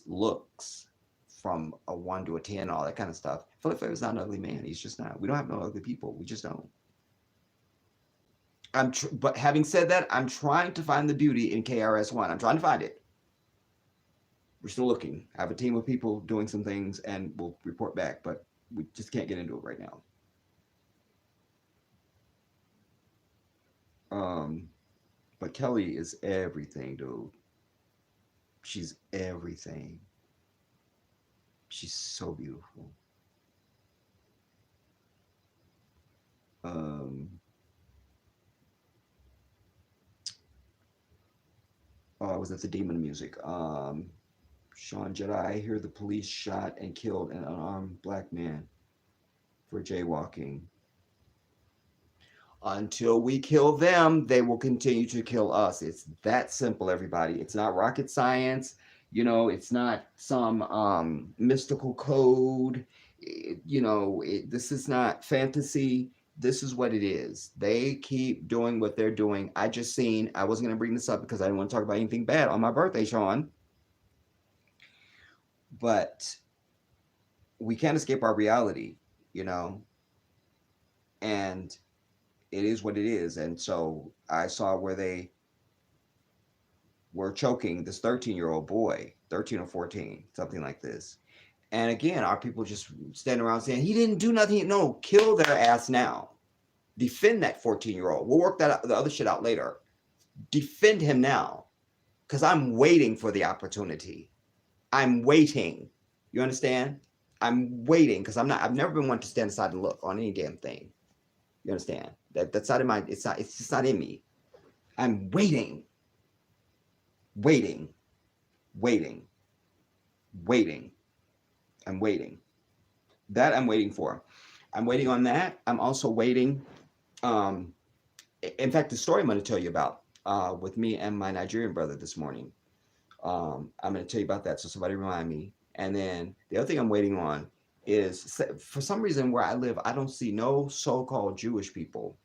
looks from a 1 to a 10, all that kind of stuff. Philip Flavor's not an ugly man. He's just not. We don't have no ugly people. We just don't. But having said that, I'm trying to find the beauty in KRS-One. I'm trying to find it. We're still looking. I have a team of people doing some things, and we'll report back. But we just can't get into it right now. Um, but Kelly is everything, dude. She's everything. She's so beautiful. Um, oh, I was at the Demon Music. Sean Jedi, I hear the police shot and killed an unarmed black man for jaywalking. Until we kill them, they will continue to kill us. It's that simple, everybody. It's not rocket science. It's not some mystical code. This is not fantasy. This is what it is. They keep doing what they're doing. I wasn't going to bring this up because I didn't want to talk about anything bad on my birthday, Sean, but we can't escape our reality, you know, and it is what it is. And so I saw where they were choking this 13-year-old boy, 13 or 14, something like this. And again, our people just standing around saying, he didn't do nothing. No, kill their ass now. Defend that 14-year-old. We'll work the other shit out later. Defend him now. Because I'm waiting for the opportunity. I'm waiting. You understand? I'm waiting because I've never been one to stand aside and look on any damn thing. You understand? That's not in my, it's just not in me. I'm waiting, waiting, waiting, waiting. I'm waiting. That I'm waiting for. I'm waiting on that. I'm also waiting. Um, in fact, the story I'm going to tell you about with me and my Nigerian brother this morning. I'm going to tell you about that. So somebody remind me. And then the other thing I'm waiting on is for some reason where I live, I don't see no so-called Jewish people.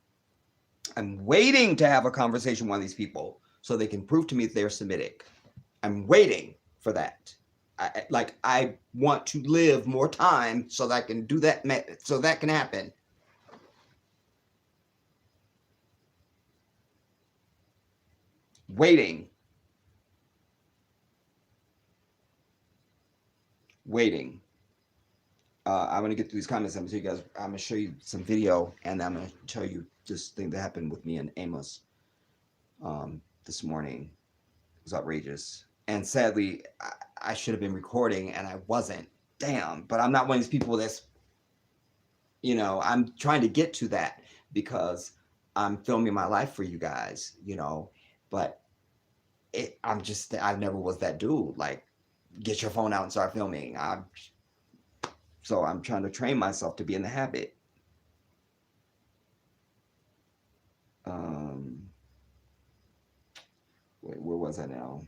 I'm waiting to have a conversation with one of these people so they can prove to me that they're Semitic. I'm waiting for that. I want to live more time so that I can do that, so that can happen. Waiting. Waiting. I'm gonna get through these comments. I'm gonna tell you guys. I'm gonna show you some video, and I'm gonna tell you this thing that happened with me and Amos this morning. It was outrageous, and sadly, I should have been recording, and I wasn't. Damn! But I'm not one of these people that's, I'm trying to get to that because I'm filming my life for you guys, But I never was that dude. Like, get your phone out and start filming. So I'm trying to train myself to be in the habit. Wait, where was I now?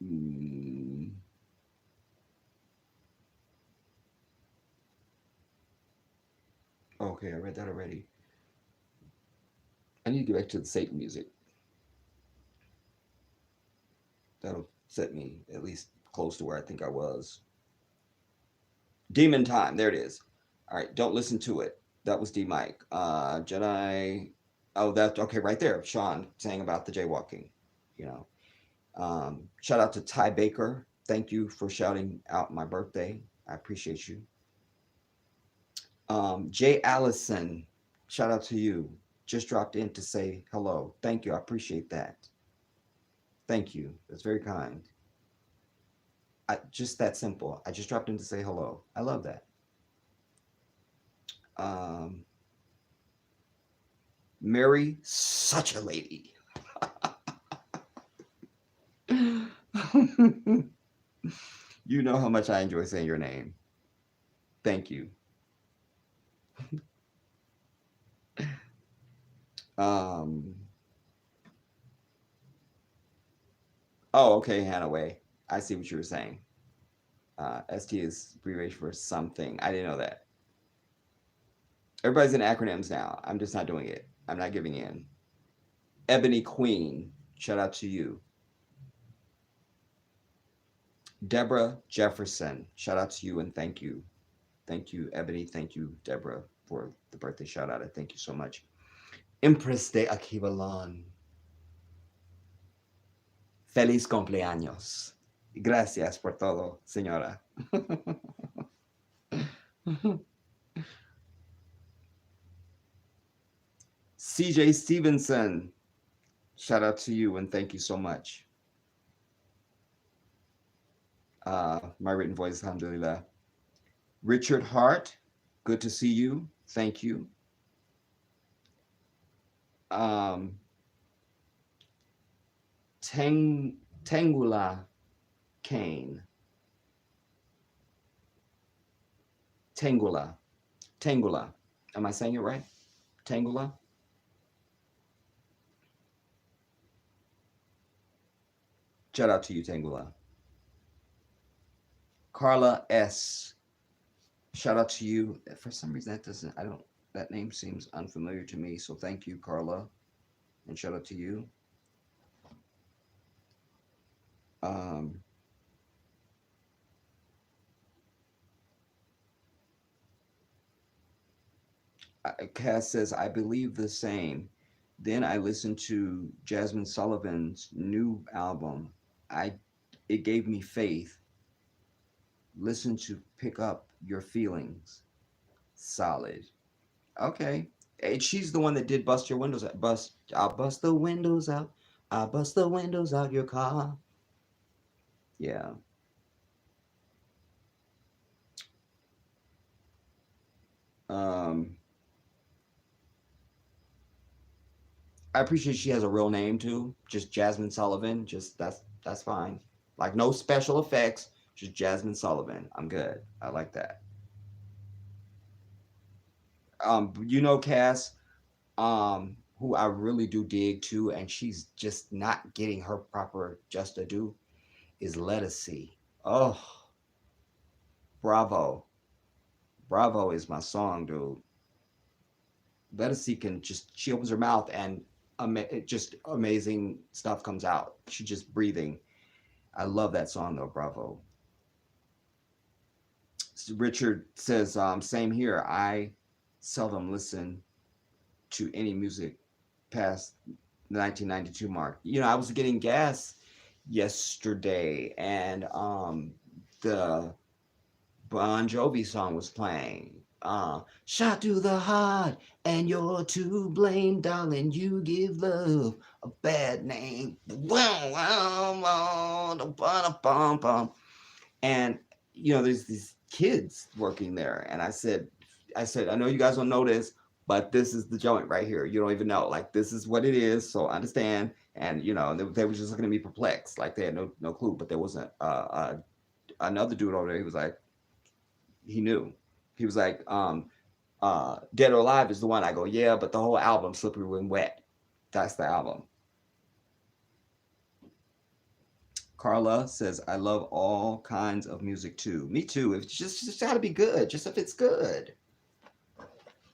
Hmm. Okay, I read that already. I need to get back to the Satan music. That'll set me at least close to where I think I was. Demon Time. There it is. All right, don't listen to it. That was D Mike. Jedi. Oh, that's okay right there. Sean saying about the jaywalking. You know. Shout out to Ty Baker. Thank you for shouting out my birthday. I appreciate you. Jay Allison, shout out to you. Just dropped in to say hello. Thank you. I appreciate that. Thank you. That's very kind. Just that simple. I just dropped in to say hello. I love that. Um, Mary, such a lady. You know how much I enjoy saying your name. Thank you. Um, oh, okay, Hannaway. I see what you were saying. ST is abbreviation for something. I didn't know that. Everybody's in acronyms now. I'm just not doing it. I'm not giving in. Ebony Queen, shout out to you. Deborah Jefferson, shout out to you and thank you. Thank you, Ebony. Thank you, Deborah, for the birthday shout out. Thank you so much. Empress de Akibalon, feliz cumpleaños. Gracias por todo, señora. CJ Stevenson, shout out to you and thank you so much. My written voice, alhamdulillah. Richard Hart, good to see you. Thank you. Um, Tangula Kane. Tangula. Tangula. Am I saying it right? Tangula? Shout out to you, Tangula. Carla S. Shout out to you. For some reason, that name seems unfamiliar to me. So thank you, Carla. And shout out to you. Um, Cass says, I believe the same. Then I listened to Jasmine Sullivan's new album. I It gave me faith. Listen to Pick Up Your Feelings. Solid. Okay. And she's the one that did Bust Your Windows Out. I'll bust the windows out. I'll bust the windows out your car. Yeah. Um, I appreciate she has a real name too. Just Jasmine Sullivan. Just that's fine. Like no special effects. Just Jasmine Sullivan. I'm good. I like that. Cass, who I really do dig too, and she's just not getting her proper just to do is Lettucey. Oh, bravo. Bravo is my song, dude. Lettucey can just she opens her mouth and just amazing stuff comes out. She's just breathing. I love that song though, bravo. Richard says, same here. I seldom listen to any music past the 1992 mark. I was getting gas yesterday, and the Bon Jovi song was playing. Shot to the heart, and you're to blame, darling. You give love a bad name. And there's these kids working there, and I said, I know you guys don't know this, but this is the joint right here. You don't even know, like this is what it is. So understand. And they were just looking at me perplexed, like they had no clue. But there wasn't another dude over there. He was like, he knew. He was like, Dead or Alive is the one. I go, yeah, but the whole album, Slippery When Wet, that's the album. Carla says, I love all kinds of music too. Me too. It's just gotta be good. Just if it's good.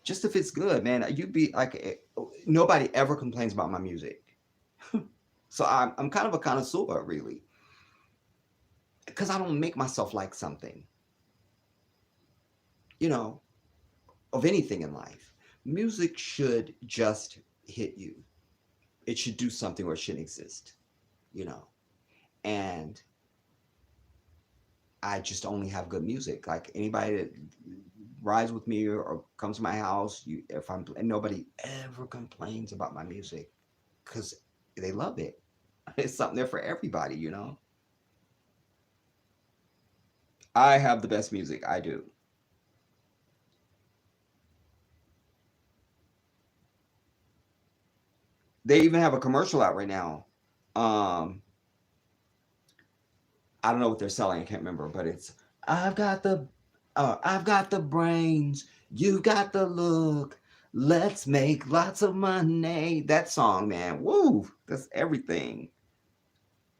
Just if it's good, man. You'd be like, nobody ever complains about my music. So I'm kind of a connoisseur, really. Because I don't make myself like something, you know, of anything in life. Music should just hit you. It should do something or it shouldn't exist, you know. And I just only have good music. Like anybody that rides with me or comes to my house, if I'm and nobody ever complains about my music because they love it. It's something there for everybody, you know. I have the best music. I do. They even have a commercial out right now. Um, I don't know what they're selling. I can't remember, but it's I've got the I've got the brains. You've got the look. Let's make lots of money. That song, man. Woo! That's everything.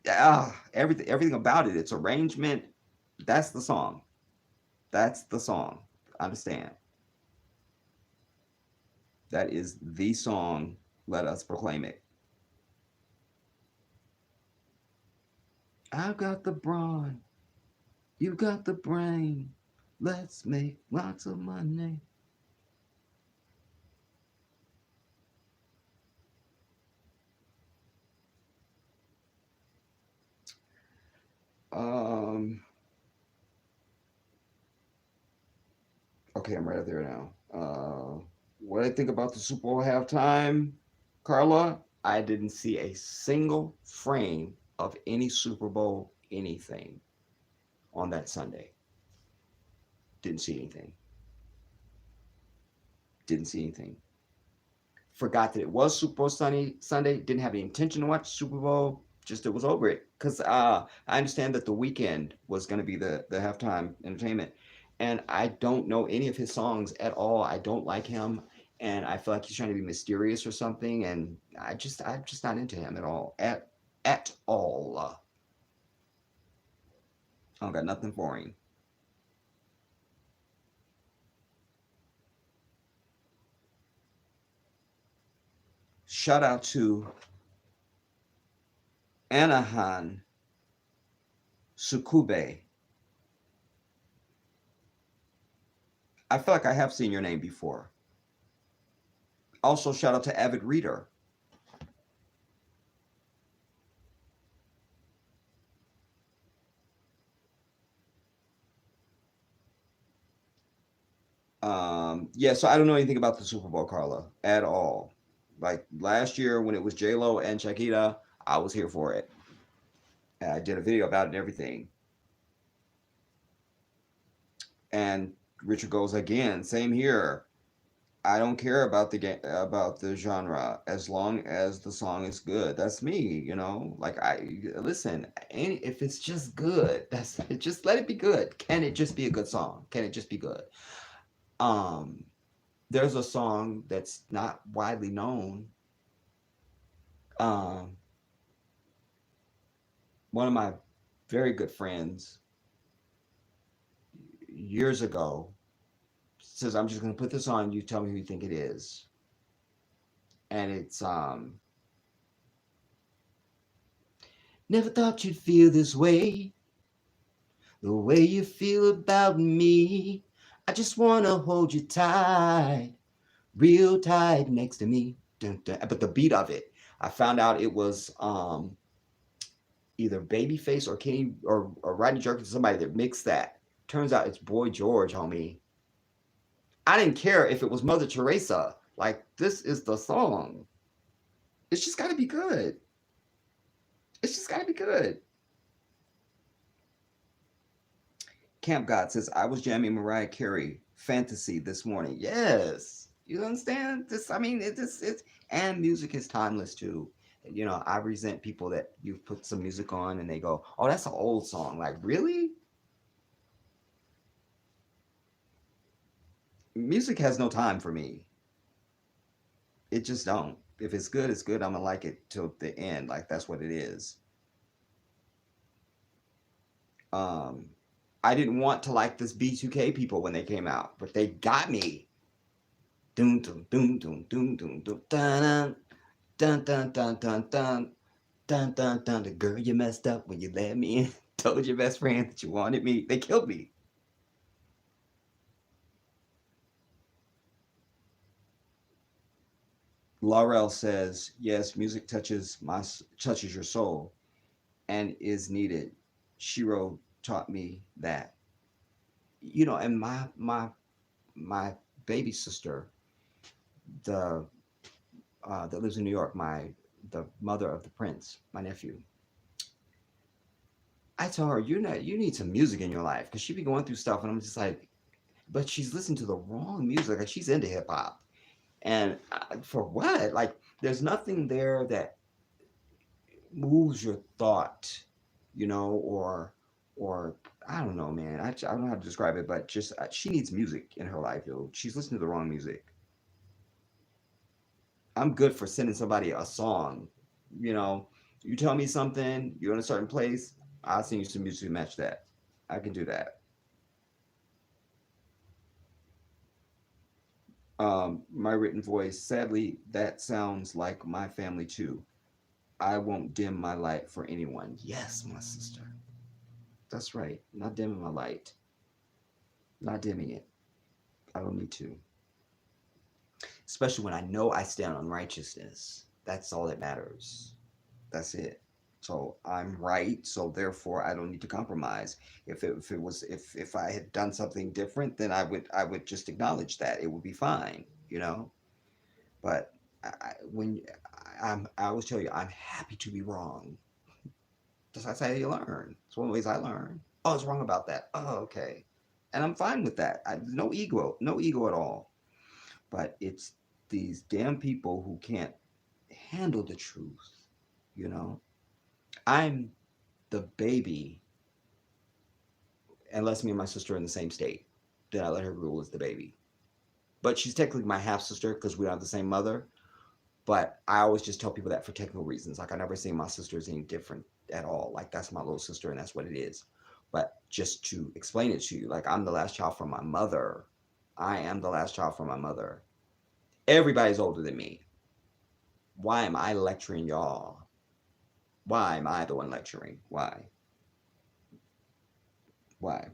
Everything about it. Its arrangement. That's the song. That's the song. Understand? That is the song. Let us proclaim it. I've got the brawn. You got the brain. Let's make lots of money. Um. Okay, I'm right there now. What I think about the Super Bowl halftime, Carla? I didn't see a single frame of any Super Bowl anything on that Sunday. Didn't see anything. Didn't see anything. Forgot that it was Super Bowl Sunday. Didn't have any intention to watch Super Bowl. Just it was over it because I understand that the weekend was going to be the halftime entertainment, and I don't know any of his songs at all. I don't like him, and I feel like he's trying to be mysterious or something. And I'm just not into him at all. At all. I don't got nothing for him. Shout out to Anahan Sukube. I feel like I have seen your name before. Also, shout out to Avid Reader. Yeah, so I don't know anything about the Super Bowl, Carla, at all. Like last year when it was J Lo and Shakira, I was here for it. And I did a video about it and everything. And Richard goes again, same here. I don't care about about the genre as long as the song is good. That's me, you know. Like I listen, if it's just good, that's it. Just let it be good. Can it just be a good song? Can it just be good? Um, there's a song that's not widely known. Um, one of my very good friends years ago says, "I'm just going to put this on. You tell me who you think it is." And it's never thought you'd feel this way, the way you feel about me. I just want to hold you tight, real tight next to me. Dun, dun. But the beat of it, I found out it was either Babyface or Kenny or Rodney Jerkins, somebody that mixed that. Turns out it's Boy George, homie. I didn't care if it was Mother Teresa. Like, this is the song. It's just got to be good. It's just got to be good. Camp God says, I was jamming Mariah Carey Fantasy this morning. Yes. You understand? This, I mean, it's, and music is timeless too. You know, I resent people that you put some music on and they go, oh, that's an old song. Like, really? Music has no time for me. It just don't. If it's good, it's good. I'm gonna like it till the end. Like that's what it is. Um, I didn't want to like this B2K people when they came out, but they got me. Doom doom doom doom doom doom doom dun dun dun dun dun dun dun dun dun. The girl you messed up when you let me in. Told your best friend that you wanted me. They killed me. Laurel says, "Yes, music touches your soul and is needed." She wrote taught me that, and my baby sister, the that lives in New York, the mother of the prince, my nephew. I tell her, you need some music in your life because she be going through stuff, and I'm just like, but she's listening to the wrong music. Like she's into hip hop, and for what? Like there's nothing there that moves your thought, or I don't know, man. I don't know how to describe it, but just she needs music in her life, yo. She's listening to the wrong music. I'm good for sending somebody a song. You know, you tell me something, you're in a certain place, I'll send you some music to match that. I can do that. My written voice, sadly, that sounds like my family too. I won't dim my light for anyone. Yes, my sister. That's right. Not dimming my light. Not dimming it. I don't need to. Especially when I know I stand on righteousness. That's all that matters. That's it. So I'm right. So therefore, I don't need to compromise. If I had done something different, then I would just acknowledge that it would be fine. But when I always tell you, I'm happy to be wrong. That's how you learn. It's one of the ways I learn. Oh, I was wrong about that. Oh, okay, and I'm fine with that. No ego, no ego at all. But it's these damn people who can't handle the truth. You know, I'm the baby, unless me and my sister are in the same state. Then I let her rule as the baby. But she's technically my half sister because we don't have the same mother. But I always just tell people that for technical reasons. Like I never say my sister is any different at all. Like that's my little sister and that's what it is. But just to explain it to you, like I'm the last child from my mother. I am the last child from my mother. Everybody's older than me. Why am I lecturing y'all? Why am I the one lecturing? Why? Why?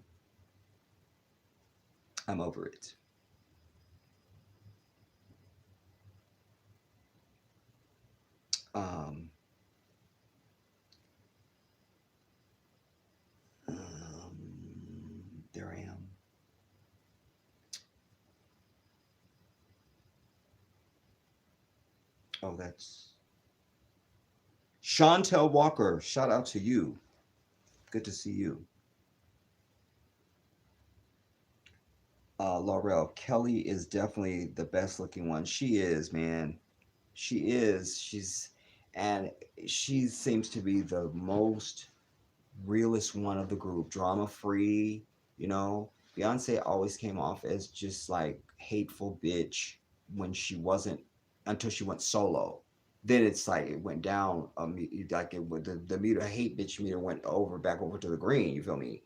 I'm over it. Um, there I am. Oh, that's Chantel Walker. Shout out to you. Good to see you. Laurel, Kelly is definitely the best looking one. She is, man. She is. And she seems to be the most realest one of the group, drama free. You know, Beyonce always came off as just like hateful bitch when she wasn't until she went solo. Then it's like it went down. Like the meter hate bitch meter went over back over to the green. You feel me?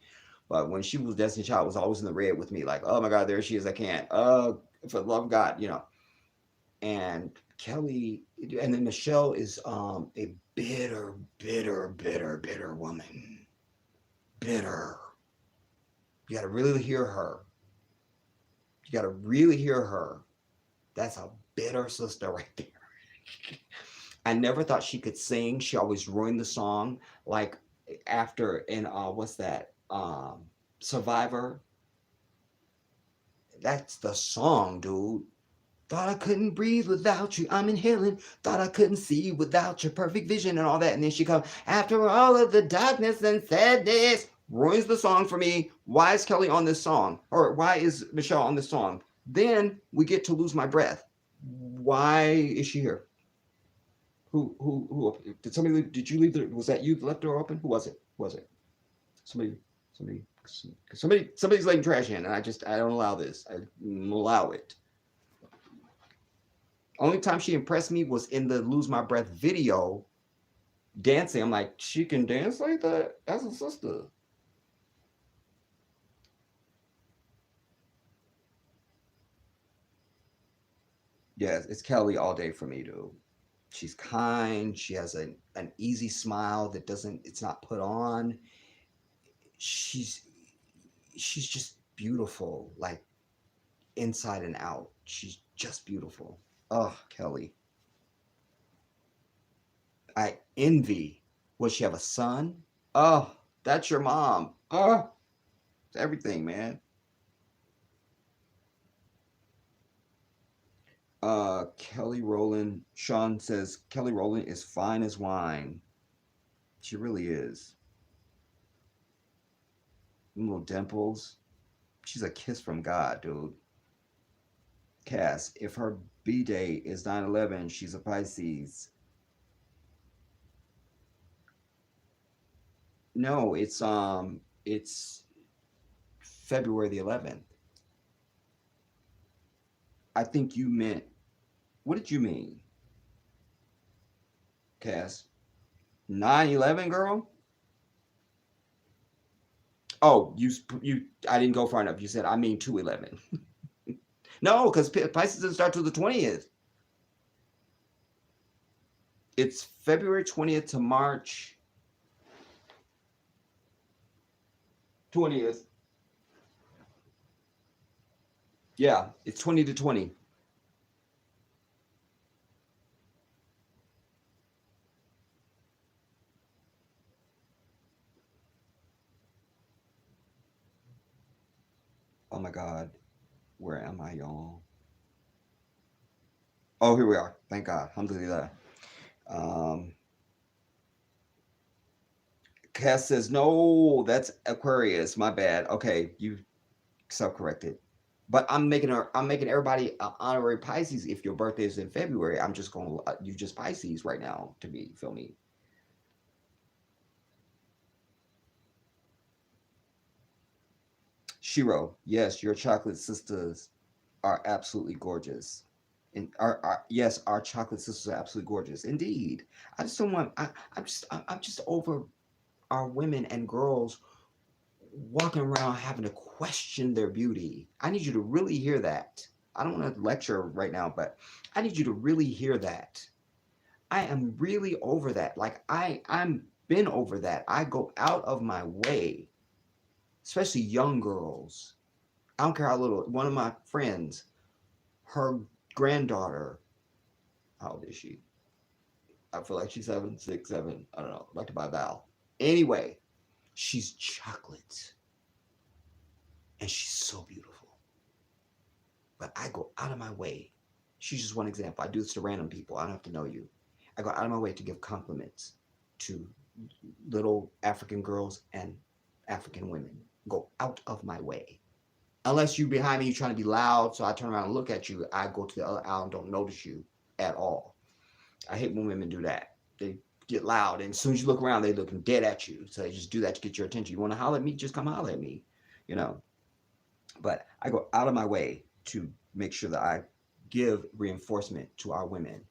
But when she was Destiny Child, it was always in the red with me. Like, oh my God, there she is. I can't. For the love of God, And Kelly, and then Michelle is a bitter, bitter, bitter, bitter woman. Bitter. You got to really hear her. You got to really hear her. That's a bitter sister right there. I never thought she could sing. She always ruined the song. Like after in what's that? Survivor. That's the song, dude. Thought I couldn't breathe without you. I'm inhaling. Thought I couldn't see without your perfect vision and all that. And then she comes, after all of the darkness and sadness. Ruins the song for me. Why is Kelly on this song? Or why is Michelle on this song? Then we get to lose my breath. Why is she here? Who did somebody leave? Did you leave the was that you that left the door open? Who was it? Who was it? Somebody somebody somebody's letting trash in and I don't allow this. I don't allow it. Only time she impressed me was in the Lose My Breath video dancing. I'm like, she can dance like that? That's a sister. Yes, it's Kelly all day for me, dude. She's kind. She has an easy smile that doesn't, it's not put on. She's she's just beautiful, like inside and out. She's just beautiful. Oh, Kelly. I envy. Will she have a son? Oh, That's your mom. It's everything, man. Kelly Rowland. Sean says Kelly Rowland is fine as wine. She really is. Them little dimples. She's a kiss from God, dude. Cass, if her B day is 9/11, she's a Pisces. No, it's February the 11th. I think you meant, what did you mean, Cass? 9/11, girl? Oh, you I didn't go far enough. You said I mean 2/11. No, because Pisces doesn't start till the 20th. It's February 20th to March 20th. Yeah, it's 20 to 20. Oh my God. Where am I, y'all? Oh, here we are. Thank God. Alhamdulillah. Um, Cass says, no, that's Aquarius. My bad. Okay, you self-corrected. But I'm making everybody honorary Pisces if your birthday is in February. I'm just going to you just Pisces right now to be, feel me? Shiro, yes, your chocolate sisters are absolutely gorgeous. And yes, our chocolate sisters are absolutely gorgeous. Indeed. I just don't want I'm just over our women and girls walking around having to question their beauty. I need you to really hear that. I don't want to lecture right now, but I need you to really hear that. I am really over that. Like I'm been over that. I go out of my way, especially young girls. I don't care how little. One of my friends, her granddaughter, how old is she? I feel like she's 7, 6, 7. I don't know. I'd like to buy a vowel. Anyway, she's chocolate and she's so beautiful. But I go out of my way. She's just one example. I do this to random people. I don't have to know you. I go out of my way to give compliments to little African girls and African women. Go out of my way. Unless you behind me, you're trying to be loud, so I turn around and look at you. I go to the other aisle and don't notice you at all. I hate when women do that. They get loud, and as soon as you look around, they looking dead at you. So they just do that to get your attention. You want to holler at me? Just come holler at me, you know. But I go out of my way to make sure that I give reinforcement to our women,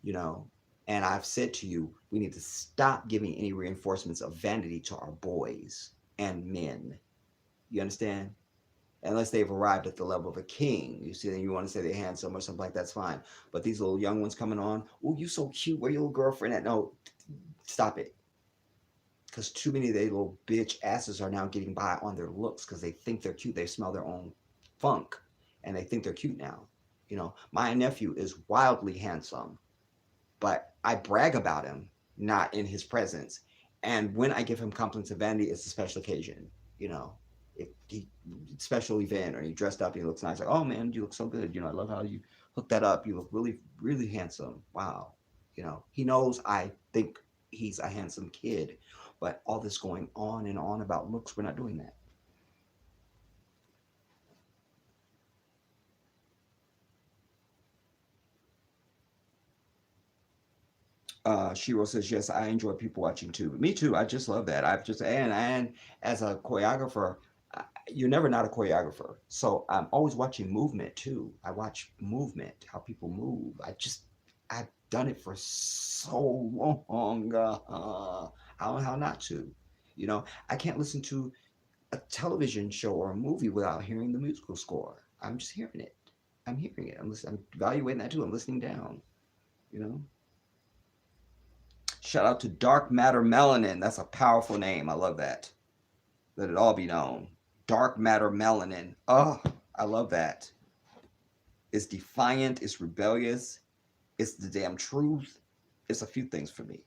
you know. And I've said to you, we need to stop giving any reinforcements of vanity to our boys and men. You understand? Unless they've arrived at the level of a king. You see, then you want to say they're handsome or something like that's fine. But these little young ones coming on, oh, you so cute. Where your little girlfriend at? No, stop it. Because too many of they little bitch asses are now getting by on their looks because they think they're cute. They smell their own funk and they think they're cute now. You know, my nephew is wildly handsome, but I brag about him not in his presence. And when I give him compliments of vanity, it's a special occasion. You know, if he special event or he dressed up and he looks nice, like, oh man, you look so good. You know, I love how you hook that up. You look really, really handsome. Wow. You know, he knows I think he's a handsome kid, but all this going on and on about looks, we're not doing that. Shiro says, yes, I enjoy people watching too. Me too. I just love that. I've just and as a choreographer, you're never not a choreographer. So I'm always watching movement too. I watch movement, how people move. I've done it for so long. I don't know how not to. You know, I can't listen to a television show or a movie without hearing the musical score. I'm just hearing it. I'm hearing it. I'm evaluating that too. I'm listening down. You know. Shout out to Dark Matter Melanin. That's a powerful name. I love that. Let it all be known. Dark Matter Melanin. Oh, I love that. It's defiant. It's rebellious. It's the damn truth. It's a few things for me.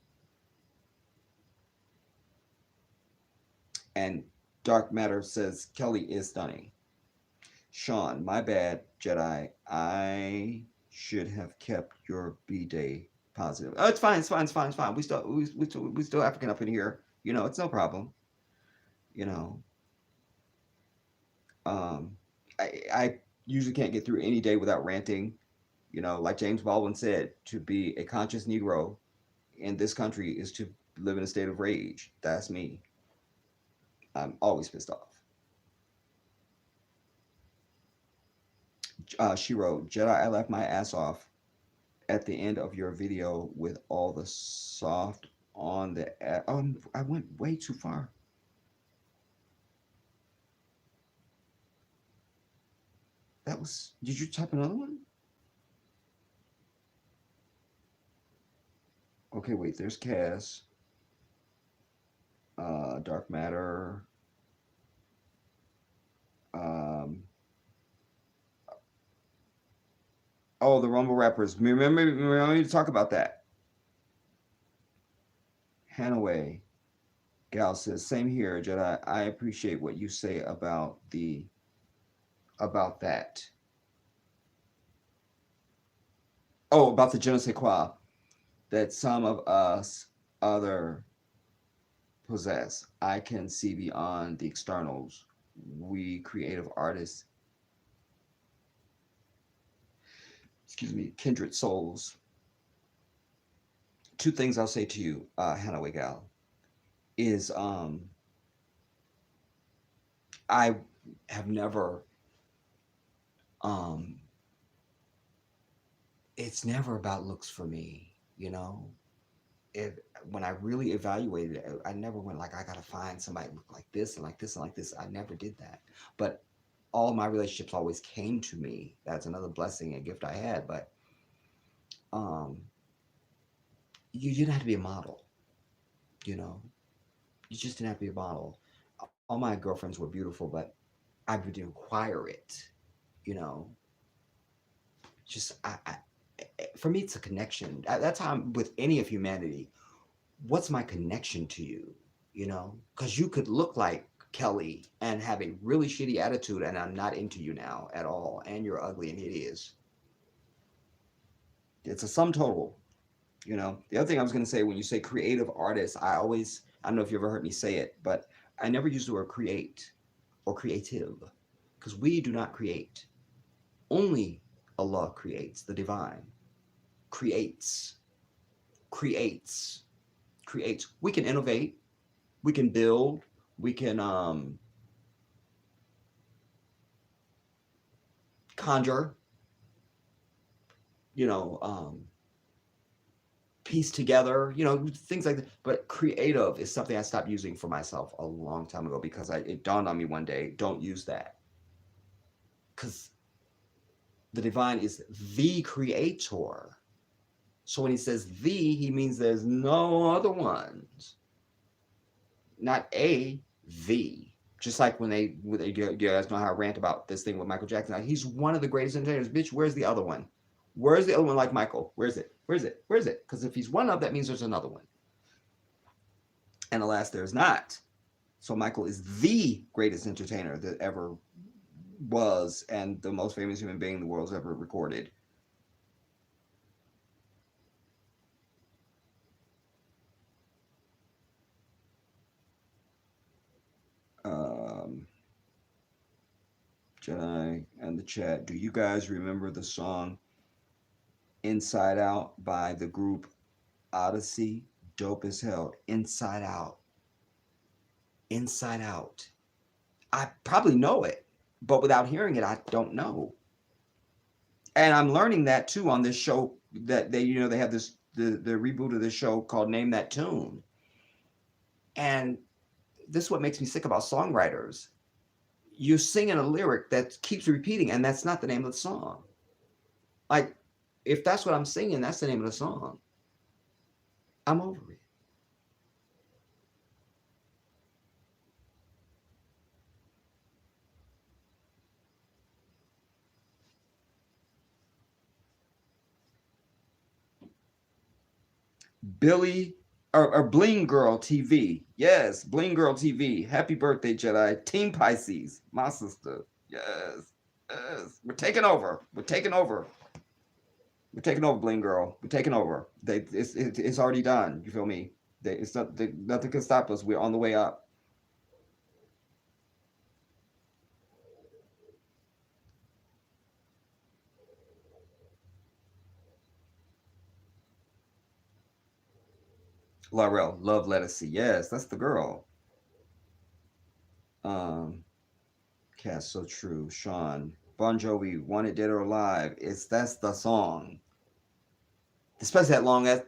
And Dark Matter says Kelly is stunning. Sean, my bad, Jedi. I should have kept your B day positive. Oh, it's fine. It's fine. It's fine. It's fine. We still African up in here. You know, it's no problem. You know, um, I usually can't get through any day without ranting. You know, like James Baldwin said, to be a conscious Negro in this country is to live in a state of rage. That's me. I'm always pissed off. She wrote, Jedi, I left my ass off at the end of your video with all the soft on the. Oh, I went way too far. That was. Did you type another one? Okay, wait. There's Cass. Dark Matter. Um, oh, the Rumble rappers. Remember me to talk about that. Hanaway. Gal says, same here, Jedi. I appreciate what you say about that. Oh, about the je ne sais quoi that some of us other possess. I can see beyond the externals. We creative artists, excuse me, kindred souls. Two things I'll say to you, Hannah Gal, is I have never um it's never about looks for me, you know. It when I really evaluated it, I never went like I gotta find somebody look like this and like this and like this. I never did that. But all my relationships always came to me. That's another blessing and gift I had. But um, you didn't have to be a model, you know. You just didn't have to be a model. All my girlfriends were beautiful, but I would require it, you know. Just for me, it's a connection. That's how I'm with any of humanity. What's my connection to you? You know, because you could look like Kelly and have a really shitty attitude, and I'm not into you now at all, and you're ugly and hideous. It's a sum total. You know, the other thing I was going to say when you say creative artist, I don't know if you ever heard me say it, but I never use the word create or creative because we do not create. Only Allah creates, the divine creates, creates, creates. We can innovate, we can build, we can conjure, you know, piece together, you know, things like that. But creative is something I stopped using for myself a long time ago because it dawned on me one day, don't use that. Because the divine is the creator. So when he says the, he means there's no other ones. Not a, the. Just like when you guys know how I rant about this thing with Michael Jackson. Like, he's one of the greatest entertainers. Bitch, where's the other one? Where's the other one like Michael? Where's it? Where's it? Where's it? Because if he's one of, that means there's another one. And alas, there's not. So Michael is the greatest entertainer that ever was and the most famous human being the world's ever recorded. Um, Jedi and the chat. Do you guys remember the song Inside Out by the group Odyssey? Dope as hell. Inside Out. Inside Out. I probably know it, but without hearing it, I don't know. And I'm learning that too on this show that they have the reboot of this show called Name That Tune. And this is what makes me sick about songwriters. You're singing a lyric that keeps repeating, and that's not the name of the song. Like, if that's what I'm singing, that's the name of the song. I'm over it. Billy, or Bling Girl TV. Yes, Bling Girl TV. Happy birthday, Jedi. Team Pisces, my sister. Yes, yes. We're taking over. We're taking over. We're taking over, Bling Girl. We're taking over. It's already done. You feel me? It's not, nothing can stop us. We're on the way up. Laurel, Love Lettucey. Yes, that's the girl. Um, Cass, so true. Sean, Bon Jovi, Wanted Dead or Alive. That's the song. Especially that long as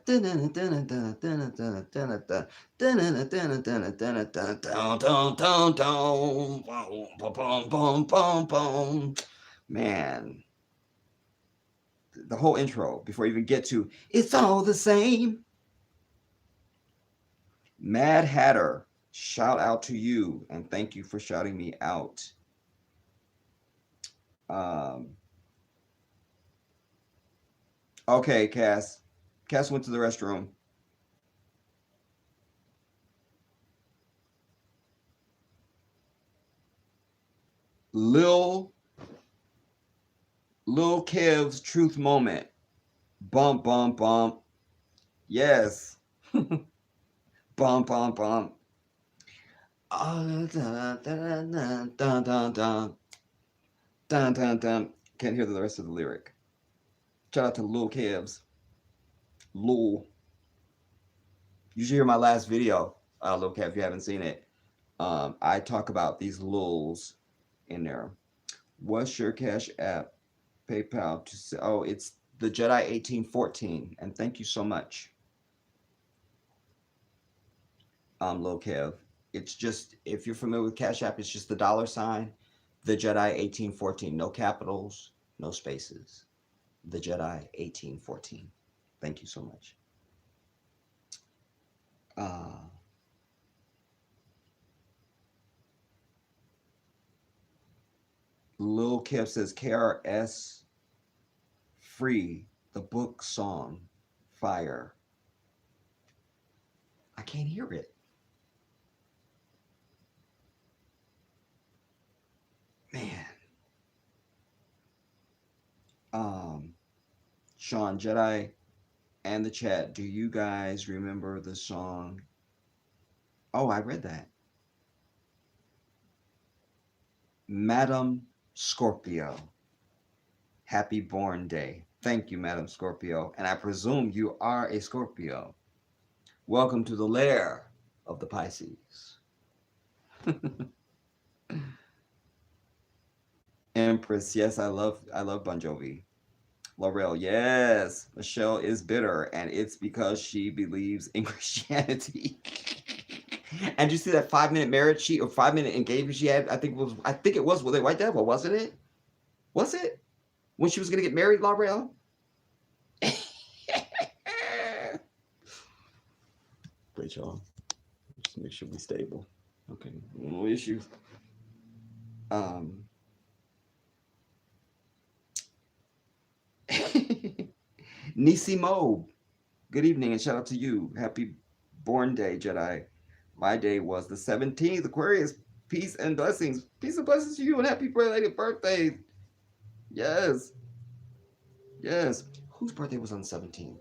man, the whole intro before you even get to it's all the same. Mad Hatter, shout out to you and thank you for shouting me out. Um, okay, Cass. Cass went to the restroom. Lil Lil Kev's truth moment. Bump bump bump. Yes. Bump bump bump. Dun, dun, dun, dun, dun, dun, dun, dun, dun. Can't hear the rest of the lyric. Shout out to Lil Kev's. Lul. You should hear my last video, Lil Kev, if you haven't seen it. I talk about these luls in there. What's your Cash App, PayPal to say? Oh, it's the Jedi 1814. And thank you so much, Lil Kev. It's just, if you're familiar with Cash App, it's just the dollar sign, the Jedi 1814. No capitals, no spaces. The Jedi 1814. Thank you so much. Uh, Lil Kev says KRS Free, the book song, Fire. I can't hear it. Man. Um, Sean, Jedi, and the chat, do you guys remember the song? Oh, I read that. Madam Scorpio. Happy Born Day. Thank you, Madam Scorpio. And I presume you are a Scorpio. Welcome to the lair of the Pisces. Empress, yes, I love Bon Jovi. Laurel, yes. Michelle is bitter, and it's because she believes in Christianity. And you see that 5 minute marriage she or 5 minute engagement she had? I think it was with a white devil, wasn't it? Was it? When she was gonna get married, Laurel? Great, y'all. Just make sure we stable. Okay. No issues. Um Nisi Mo, good evening and shout out to you. Happy born day, Jedi. My day was the 17th. Aquarius, peace and blessings. Peace and blessings to you and happy belated birthday. Yes. Yes. Whose birthday was on the 17th?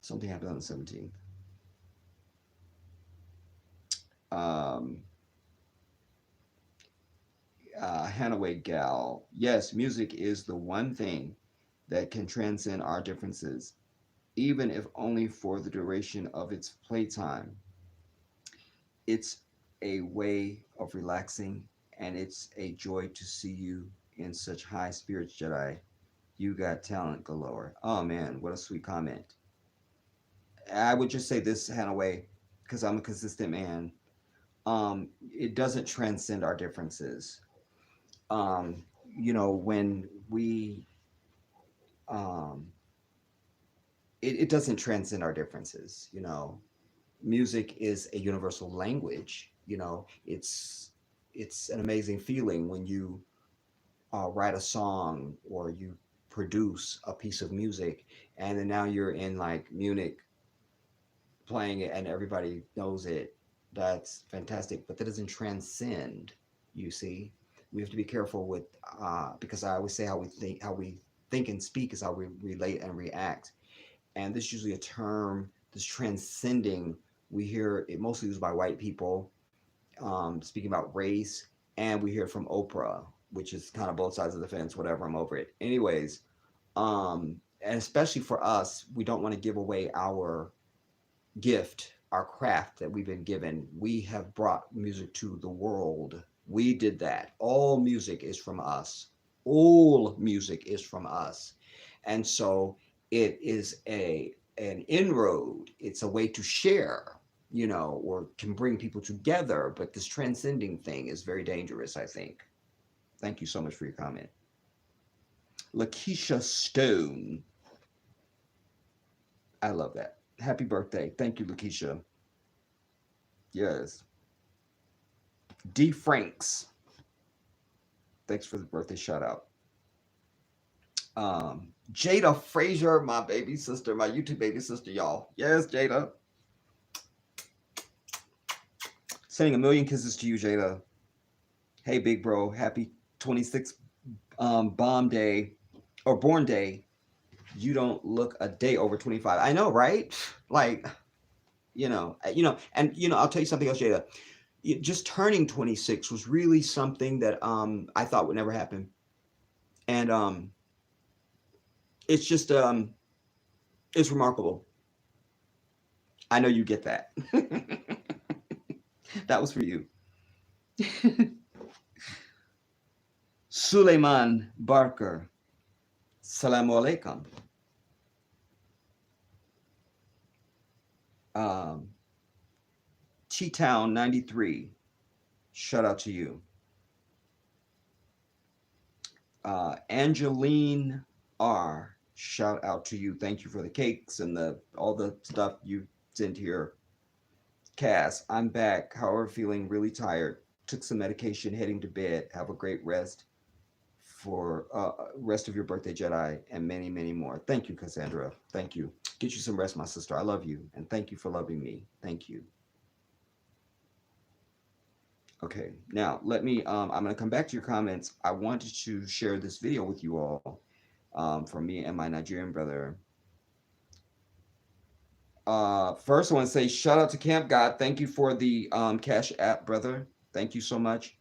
Something happened on the 17th. Um, Hanaway Gal. Yes, music is the one thing that can transcend our differences, even if only for the duration of its playtime. It's a way of relaxing, and it's a joy to see you in such high spirits, Jedi. You got talent galore. Oh man, what a sweet comment. I would just say this, Hanaway, because I'm a consistent man. It doesn't transcend our differences. When we, um, it doesn't transcend our differences. Music is a universal language. It's an amazing feeling when you write a song or you produce a piece of music, and then now you're in like Munich playing it and everybody knows it. That's fantastic, but that doesn't transcend. You see, we have to be careful with because I always say how we think and speak is how we relate and react. And this is usually a term, this transcending. We hear it mostly used by white people, speaking about race, and we hear it from Oprah, which is kind of both sides of the fence. Whatever, I'm over it. Anyways, and especially for us, we don't want to give away our gift, our craft that we've been given. We have brought music to the world. We did that. All music is from us. All music is from us. And so it is an inroad. It's a way to share, or can bring people together. But this transcending thing is very dangerous, I think. Thank you so much for your comment. Lakeisha Stone. I love that. Happy birthday. Thank you, Lakeisha. Yes. D. Franks. Thanks for the birthday shout out. Jada Frazier, my baby sister, my YouTube baby sister, y'all. Yes, Jada. Sending a million kisses to you, Jada. Hey, big bro. Happy 26th bomb day or born day. You don't look a day over 25. I know, right? Like, and I'll tell you something else, Jada. Just turning 26 was really something that I thought would never happen. And it's just it's remarkable. I know you get that. That was for you. Suleiman Barker. Salamu alaikum. T-Town 93. Shout out to you. Angeline R. Shout out to you. Thank you for the cakes and all the stuff you sent here. Cass, I'm back. However, feeling really tired. Took some medication, heading to bed. Have a great rest for rest of your birthday, Jedi, and many, many more. Thank you, Cassandra. Thank you. Get you some rest, my sister. I love you, and thank you for loving me. Thank you. Okay, now let me. I'm going to come back to your comments. I wanted to share this video with you all, from me and my Nigerian brother. First, I want to say shout out to Camp God. Thank you for the Cash App, brother. Thank you so much.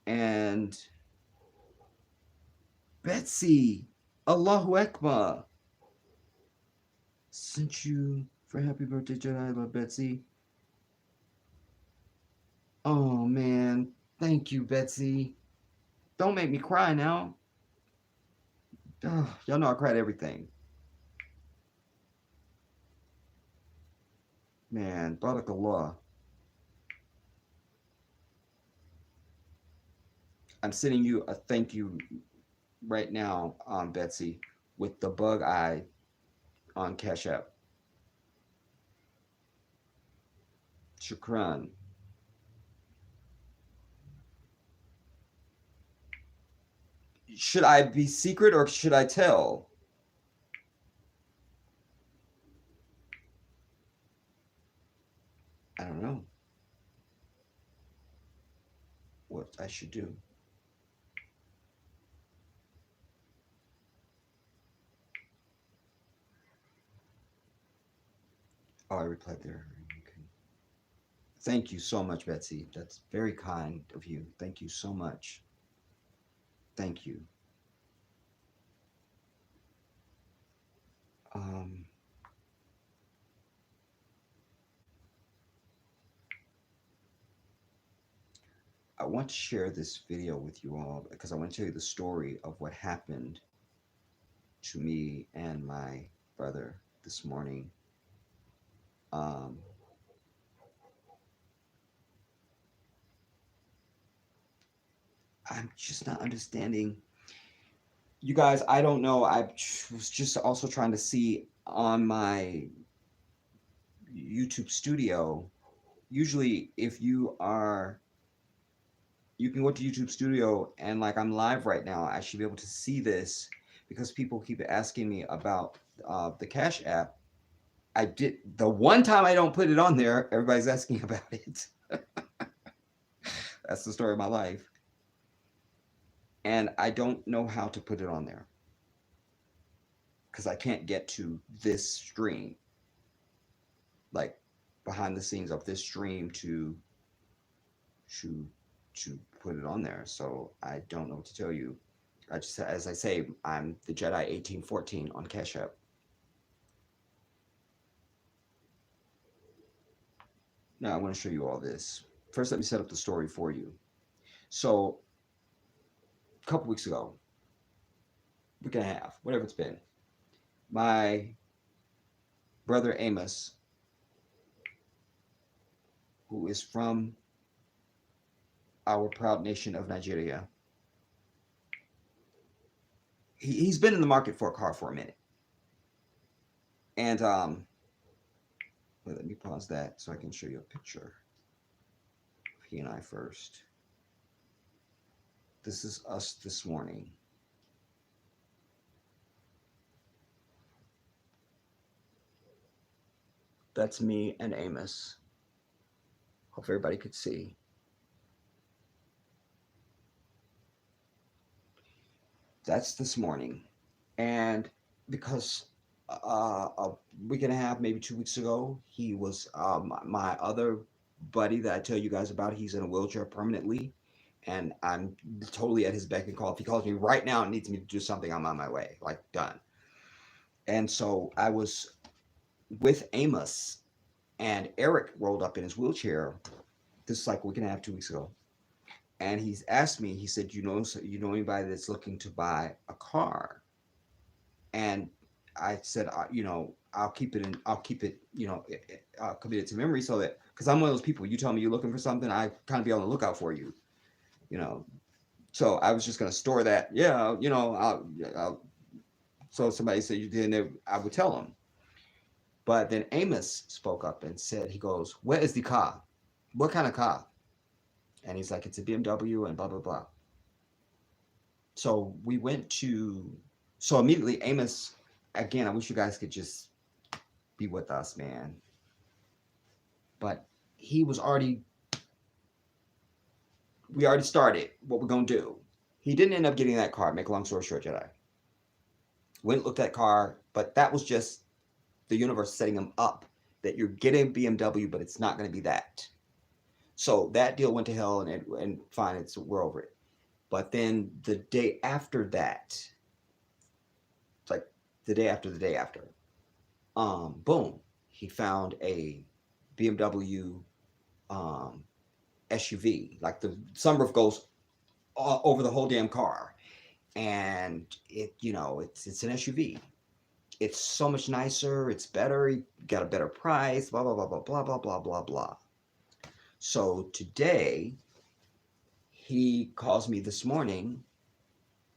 And Betsy, Allahu Akbar. Sent you for happy birthday, Jedi. I love Betsy. Oh man, thank you, Betsy. Don't make me cry now. Y'all know I cried everything. Man, Barakallah. I'm sending you a thank you right now, Betsy, with the bug eye on Cash App. Shukran. Should I be secret or should I tell? I don't know what I should do. Oh, I replied there. Okay. Thank you so much, Betsy. That's very kind of you. Thank you so much. Thank you. I want to share this video with you all because I want to tell you the story of what happened to me and my brother this morning. I'm just not understanding. You guys, I don't know. I was just also trying to see on my YouTube studio. Usually, if you can go to YouTube studio and like I'm live right now, I should be able to see this because people keep asking me about the Cash App. I did the one time I don't put it on there, everybody's asking about it. That's the story of my life. And I don't know how to put it on there because I can't get to this stream, like behind the scenes of this stream to to put it on there. So I don't know what to tell you. I just, as I say, I'm the Jedi 1814 on Cash App. Now I want to show you all this. First, let me set up the story for you. So a couple weeks ago, week and a half, whatever it's been, my brother Amos, who is from our proud nation of Nigeria, he's been in the market for a car for a minute. And let me pause that so I can show you a picture of he and I first. This is us this morning. That's me and Amos. Hope everybody could see. That's this morning. And because a week and a half, maybe 2 weeks ago, he was my other buddy that I tell you guys about. He's in a wheelchair permanently, and I'm totally at his beck and call. If he calls me right now and needs me to do something, I'm on my way, like done. And so I was with Amos, and Eric rolled up in his wheelchair. This is like a week and a half, 2 weeks ago, and he's asked me. He said, "You know anybody that's looking to buy a car?" And I said, I'll keep it, I'll commit it to memory so that, because I'm one of those people, you tell me you're looking for something, I kind of be on the lookout for you, you know. So I was just going to store that. Yeah, so if somebody said you didn't, I would tell them. But then Amos spoke up and said, he goes, "Where is the car? What kind of car?" And he's like, "It's a BMW and blah, blah, blah." So we went to, so immediately Amos, again, I wish you guys could just be with us, man. But we already started what we're going to do. He didn't end up getting that car, make a long story short, Jedi. Went and looked at that car, but that was just the universe setting him up that you're getting a BMW, but it's not going to be that. So that deal went to hell, and fine, we're over it. But then the day after that, like the day after, boom, he found a BMW SUV. Like the sunroof goes over the whole damn car, and it's an SUV. It's so much nicer. It's better. He got a better price. Blah blah blah blah blah blah blah blah blah. So today, he calls me this morning,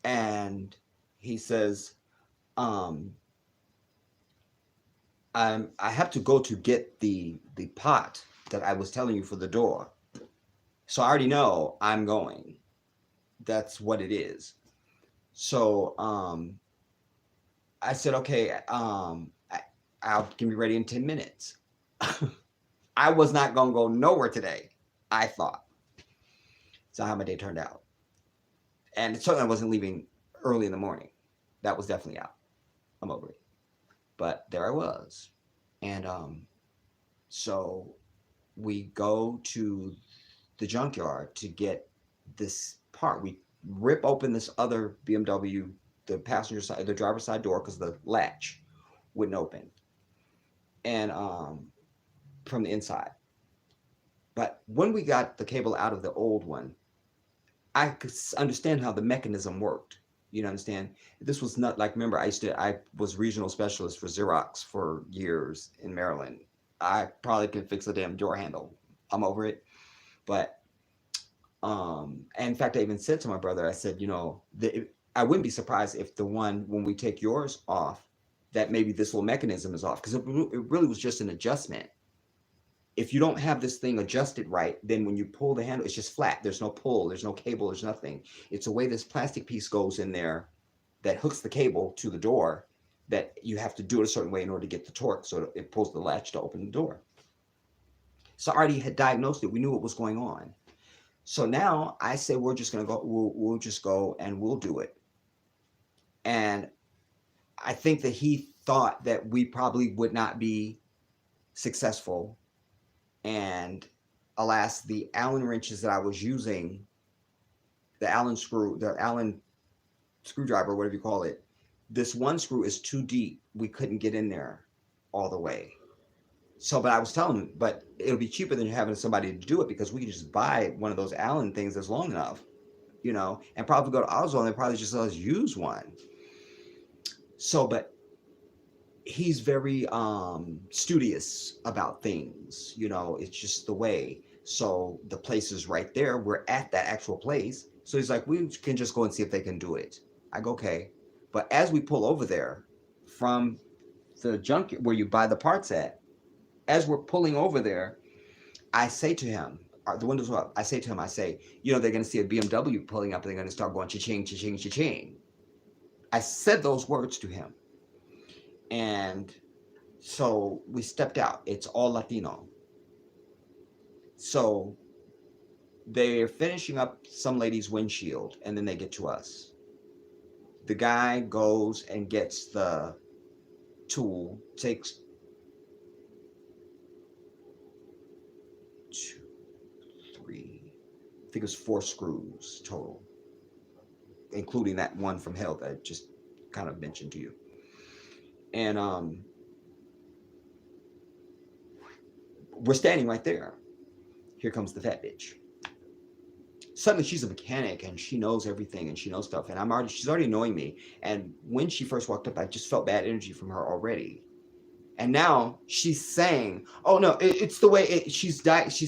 and he says, I have to go to get the pot that I was telling you for the door. So I already know I'm going. That's what it is. So I said, okay, I'll get me ready in 10 minutes. I was not going to go nowhere today, I thought. It's not how my day turned out. And certainly I wasn't leaving early in the morning. That was definitely out. I'm over it. But there I was. And so we go to the junkyard to get this part. We rip open this other BMW, the passenger side, the driver's side door, because the latch wouldn't open. And from the inside. But when we got the cable out of the old one, I could understand how the mechanism worked. You understand? This was not like, remember, I was regional specialist for Xerox for years in Maryland. I probably could fix a damn door handle. I'm over it. But and in fact, I even said to my brother, I said, I wouldn't be surprised if the one, when we take yours off, that maybe this little mechanism is off, because it really was just an adjustment. If you don't have this thing adjusted right, then when you pull the handle, it's just flat. There's no pull, there's no cable, there's nothing. It's the way this plastic piece goes in there that hooks the cable to the door, that you have to do it a certain way in order to get the torque, so it pulls the latch to open the door. So I already had diagnosed it. We knew what was going on. So now I say we're just gonna go. We'll just go and we'll do it. And I think that he thought that we probably would not be successful. And alas, the Allen wrenches that I was using, the Allen screwdriver, whatever you call it, this one screw is too deep. We couldn't get in there all the way. So, but I was telling him, but it'll be cheaper than having somebody to do it, because we can just buy one of those Allen things that's long enough, and probably go to AutoZone and they probably just let us use one. So, but he's very studious about things, it's just the way. So the place is right there. We're at that actual place. So he's like, we can just go and see if they can do it. I go, okay. But as we pull over there from the junk where you buy the parts at, as we're pulling over there, I say to him, the windows are up. I say to him, they're going to see a BMW pulling up and they're going to start going cha-ching, cha-ching, cha-ching. I said those words to him. And so we stepped out. It's all Latino. So they're finishing up some lady's windshield, and then they get to us. The guy goes and gets the tool, takes 2, 3, I think it was 4 screws total, including that one from hell that I just kind of mentioned to you. And we're standing right there. Here comes the fat bitch. Suddenly she's a mechanic and she knows everything and she knows stuff, and she's already annoying me. And when she first walked up, I just felt bad energy from her already. And now she's saying, oh no, it's the way she's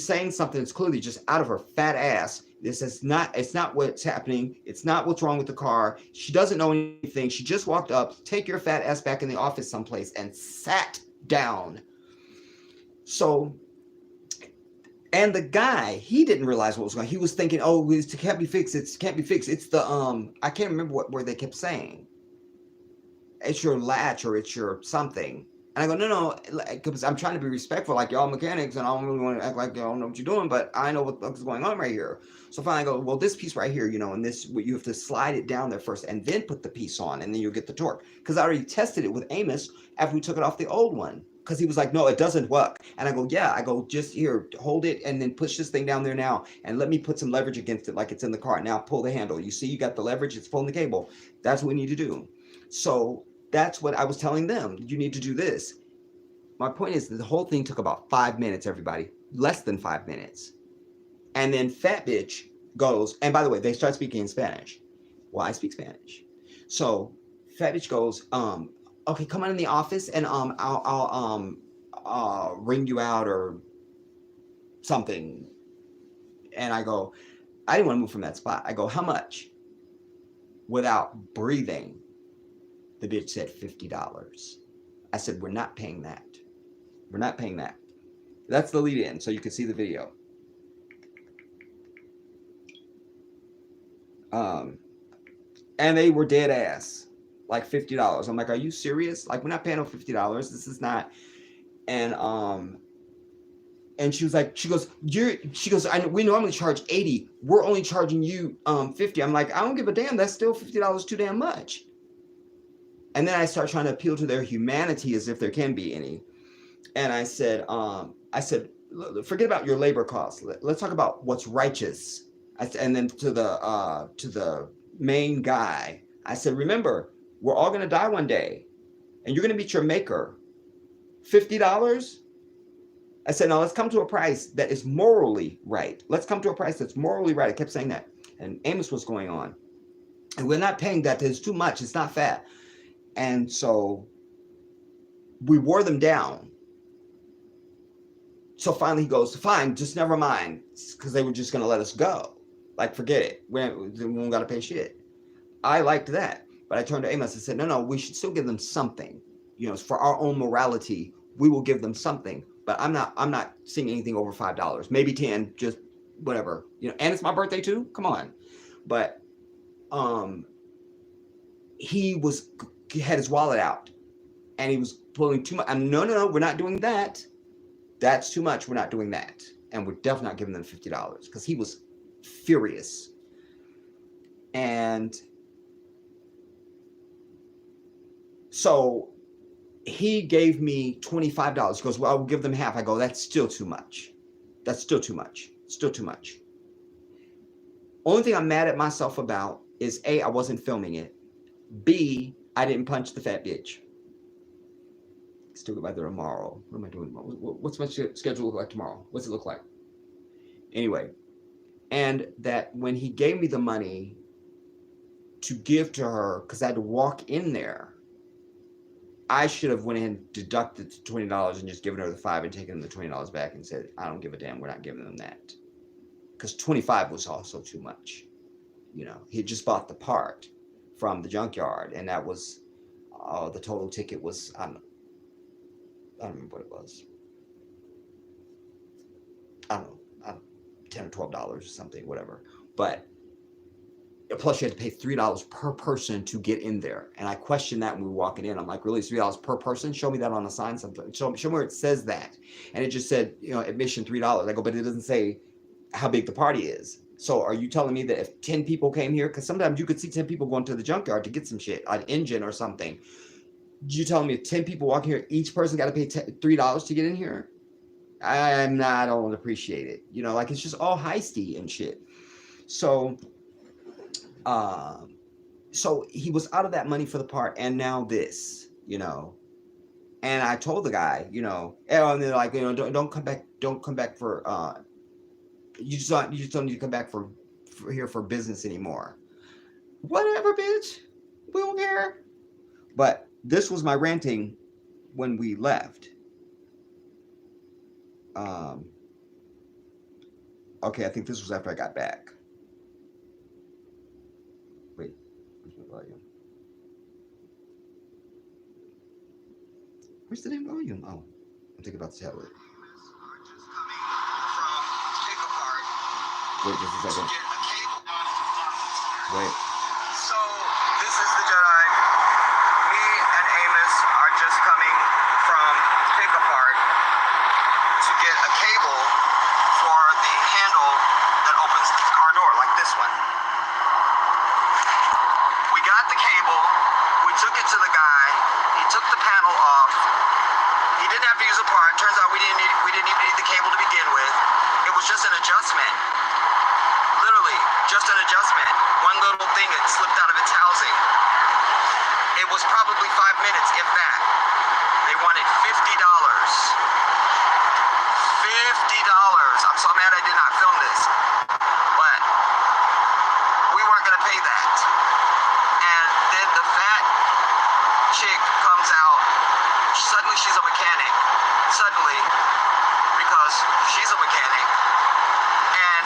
saying something that's clearly just out of her fat ass. It's not what's happening. It's not what's wrong with the car. She doesn't know anything. She just walked up, take your fat ass back in the office someplace, and sat down. So, and the guy, he didn't realize what was going on. He was thinking, oh, it can't be fixed. It can't be fixed. It's the, I can't remember what word they kept saying. It's your latch or it's your something. And I go, no, because I'm trying to be respectful, like y'all mechanics, and I don't really want to act like y'all know what you're doing, but I know what's going on right here. So finally I go, well, this piece right here, and this, you have to slide it down there first and then put the piece on, and then you'll get the torque. Because I already tested it with Amos after we took it off the old one. Because he was like, no, it doesn't work. And I go, yeah. I go, just here, hold it, and then push this thing down there now, and let me put some leverage against it like it's in the car. Now pull the handle. You see, you got the leverage. It's pulling the cable. That's what we need to do. So that's what I was telling them. You need to do this. My point is that the whole thing took about 5 minutes, everybody. Less than 5 minutes. And then fat bitch goes, and by the way, they start speaking in Spanish. Well, I speak Spanish. So fat bitch goes, okay, come on in the office and I'll ring you out or something. And I go, I didn't want to move from that spot. I go, how much? Without breathing, the bitch said $50. I said, we're not paying that. We're not paying that. That's the lead in, so you can see the video. And they were dead ass. Like $50. I'm like, are you serious? Like, we're not paying no $50. This is not. And she was like, she goes, we normally charge $80. We're only charging you $50. I'm like, I don't give a damn. That's still $50 too damn much. And then I start trying to appeal to their humanity as if there can be any. And I said, forget about your labor costs. Let's talk about what's righteous. And then to the main guy, I said, remember, we're all going to die one day, and you're going to meet your maker. $50? I said, now let's come to a price that is morally right. Let's come to a price that's morally right. I kept saying that. And Amos was going on. And we're not paying that. It's too much. It's not fat. And so we wore them down. So finally he goes, fine, just never mind. Because they were just going to let us go. Like, forget it. We don't got to pay shit. I liked that. But I turned to Amos and said, no, we should still give them something. For our own morality, we will give them something. But I'm not seeing anything over $5. Maybe 10, just whatever. And it's my birthday too. Come on. But he had his wallet out and he was pulling too much. No, we're not doing that. That's too much. We're not doing that. And we're definitely not giving them $50 because he was furious. And so he gave me $25. He goes, well, I will give them half. I go, that's still too much. That's still too much. Still too much. Only thing I'm mad at myself about is A, I wasn't filming it. B, I didn't punch the fat bitch. Still by there tomorrow. What am I doing tomorrow? What's my schedule look like tomorrow? What's it look like? Anyway, and that when he gave me the money to give to her, because I had to walk in there, I should have went and deducted the $20 and just given her the $5 and taken the $20 back and said, I don't give a damn, we're not giving them that. Because $25 was also too much. You know, he just bought the part from the junkyard, and that was, the total ticket was, I don't remember what it was. I don't know, $10 or $12 or something, whatever. But plus you had to pay $3 per person to get in there. And I questioned that when we were walking in. I'm like, really, $3 per person? Show me that on a sign. Something. Show me where it says that. And it just said, admission $3. I go, but it doesn't say how big the party is. So are you telling me that if 10 people came here, because sometimes you could see 10 people going to the junkyard to get some shit, an engine or something. You telling me if 10 people walk here, each person got to pay $3 to get in here? I don't appreciate it. Like it's just all heisty and shit. So he was out of that money for the part, and now this, and I told the guy, and they're like, don't come back for, you just don't need to come back for here for business anymore. Whatever, bitch, we don't care. But this was my ranting when we left. Okay, I think this was after I got back. Wait, where's my volume? Where's the damn volume? Oh, I'm thinking about the tablet. Wait just a second. Wait. So, this is the Jedi. Me and Amos are just coming from Pick Apart to get a cable for the handle that opens the car door, like this one. We got the cable, we took it to the guy, he took the panel off, he didn't have to use a part. Turns out we didn't even need the cable to begin with. It was just an adjustment. Literally, just an adjustment. One little thing that slipped out of its housing. It was probably 5 minutes, if that. They wanted $50. $50. I'm so mad I did not film this. But we weren't going to pay that. And then the fat chick comes out. Suddenly she's a mechanic. Suddenly, because she's a mechanic. And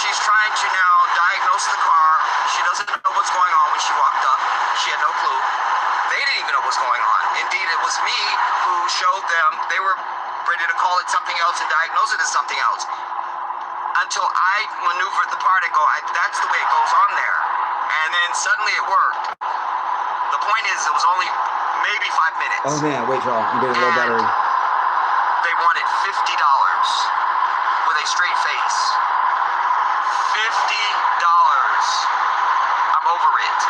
she's trying to now diagnose the car. She doesn't know what's going on when she walked up. She had no clue. They didn't even know what's going on. Indeed, it was me who showed them. They were ready to call it something else and diagnose it as something else. Until I maneuvered the part and go, that's the way it goes on there. And then suddenly it worked. The point is, it was only maybe 5 minutes. Oh man, wait, y'all. You better low battery. They wanted $50 with a straight face. $50. I'm over it.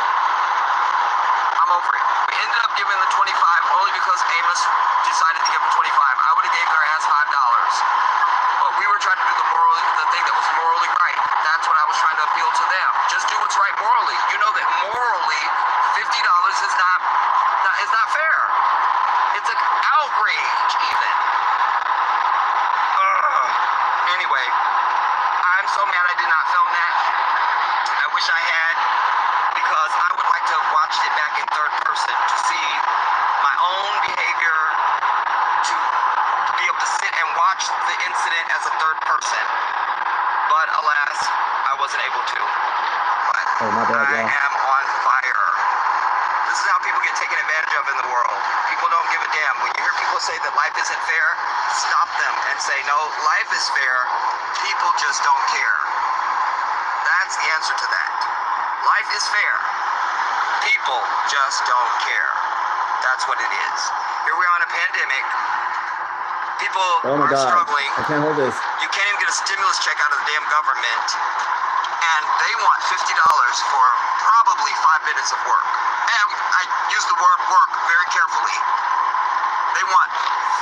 We ended up giving the 25 only because Amos decided to give him 25. I would have gave their ass $5. But we were trying to do the thing that was morally right. That's what I was trying to appeal to them. Just do what's right morally. You know that morally, $50 is not fair. It's an outrage, even. Anyway, I'm so mad I did not film that. I wish I had, because I would like to have watched it back in third person to see my own behavior, to be able to sit and watch the incident as a third person. But alas, I wasn't able to. But my bad, I am on fire. This is how people get taken advantage of in the world. People don't give a damn. When you hear people say that life isn't fair, stop them and say, no, life is fair. People just don't care. That's the answer to that. Life is fair. People just don't care. That's what it is. Here we are in a pandemic. People Oh my are God. struggling. I can't hold this. You can't even get a stimulus check out of the damn government. And they want $50 for probably 5 minutes of work. And I use the word work very carefully. They want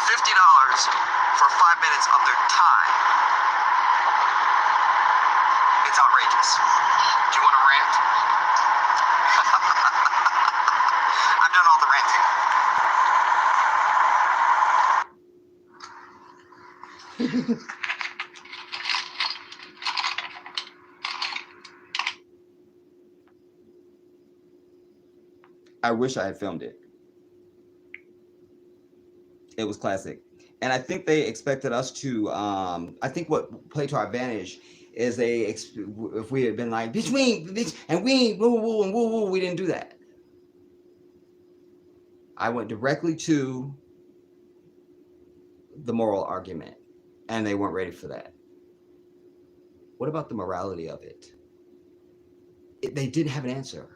$50 for 5 minutes of their time. It's outrageous. Do you want to rant? I've done all the ranting. I wish I had filmed it. It was classic. And I think they expected us to, I think what played to our advantage is if we had been like, bitch, and we ain't, woo, and woo, we didn't do that. I went directly to the moral argument, and they weren't ready for that. What about the morality of it? They didn't have an answer.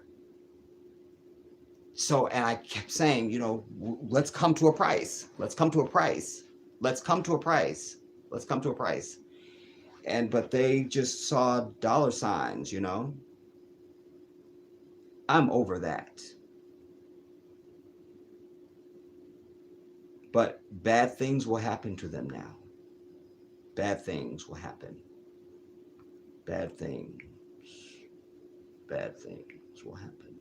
So, and I kept saying, you know, let's come to a price. Let's come to a price. Let's come to a price. Let's come to a price. But they just saw dollar signs, you know. I'm over that. But bad things will happen to them now. Bad things will happen. Bad things will happen.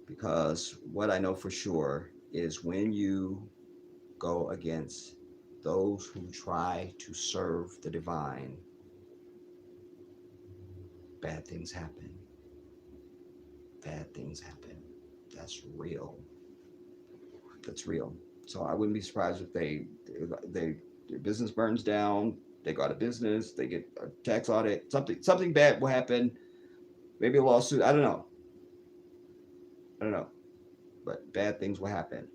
Because what I know for sure is when you go against those who try to serve the divine, bad things happen. Bad things happen. That's real. That's real. So I wouldn't be surprised if their business burns down, they go out of business, they get a tax audit, something bad will happen, maybe a lawsuit. I don't know. But bad things will happen.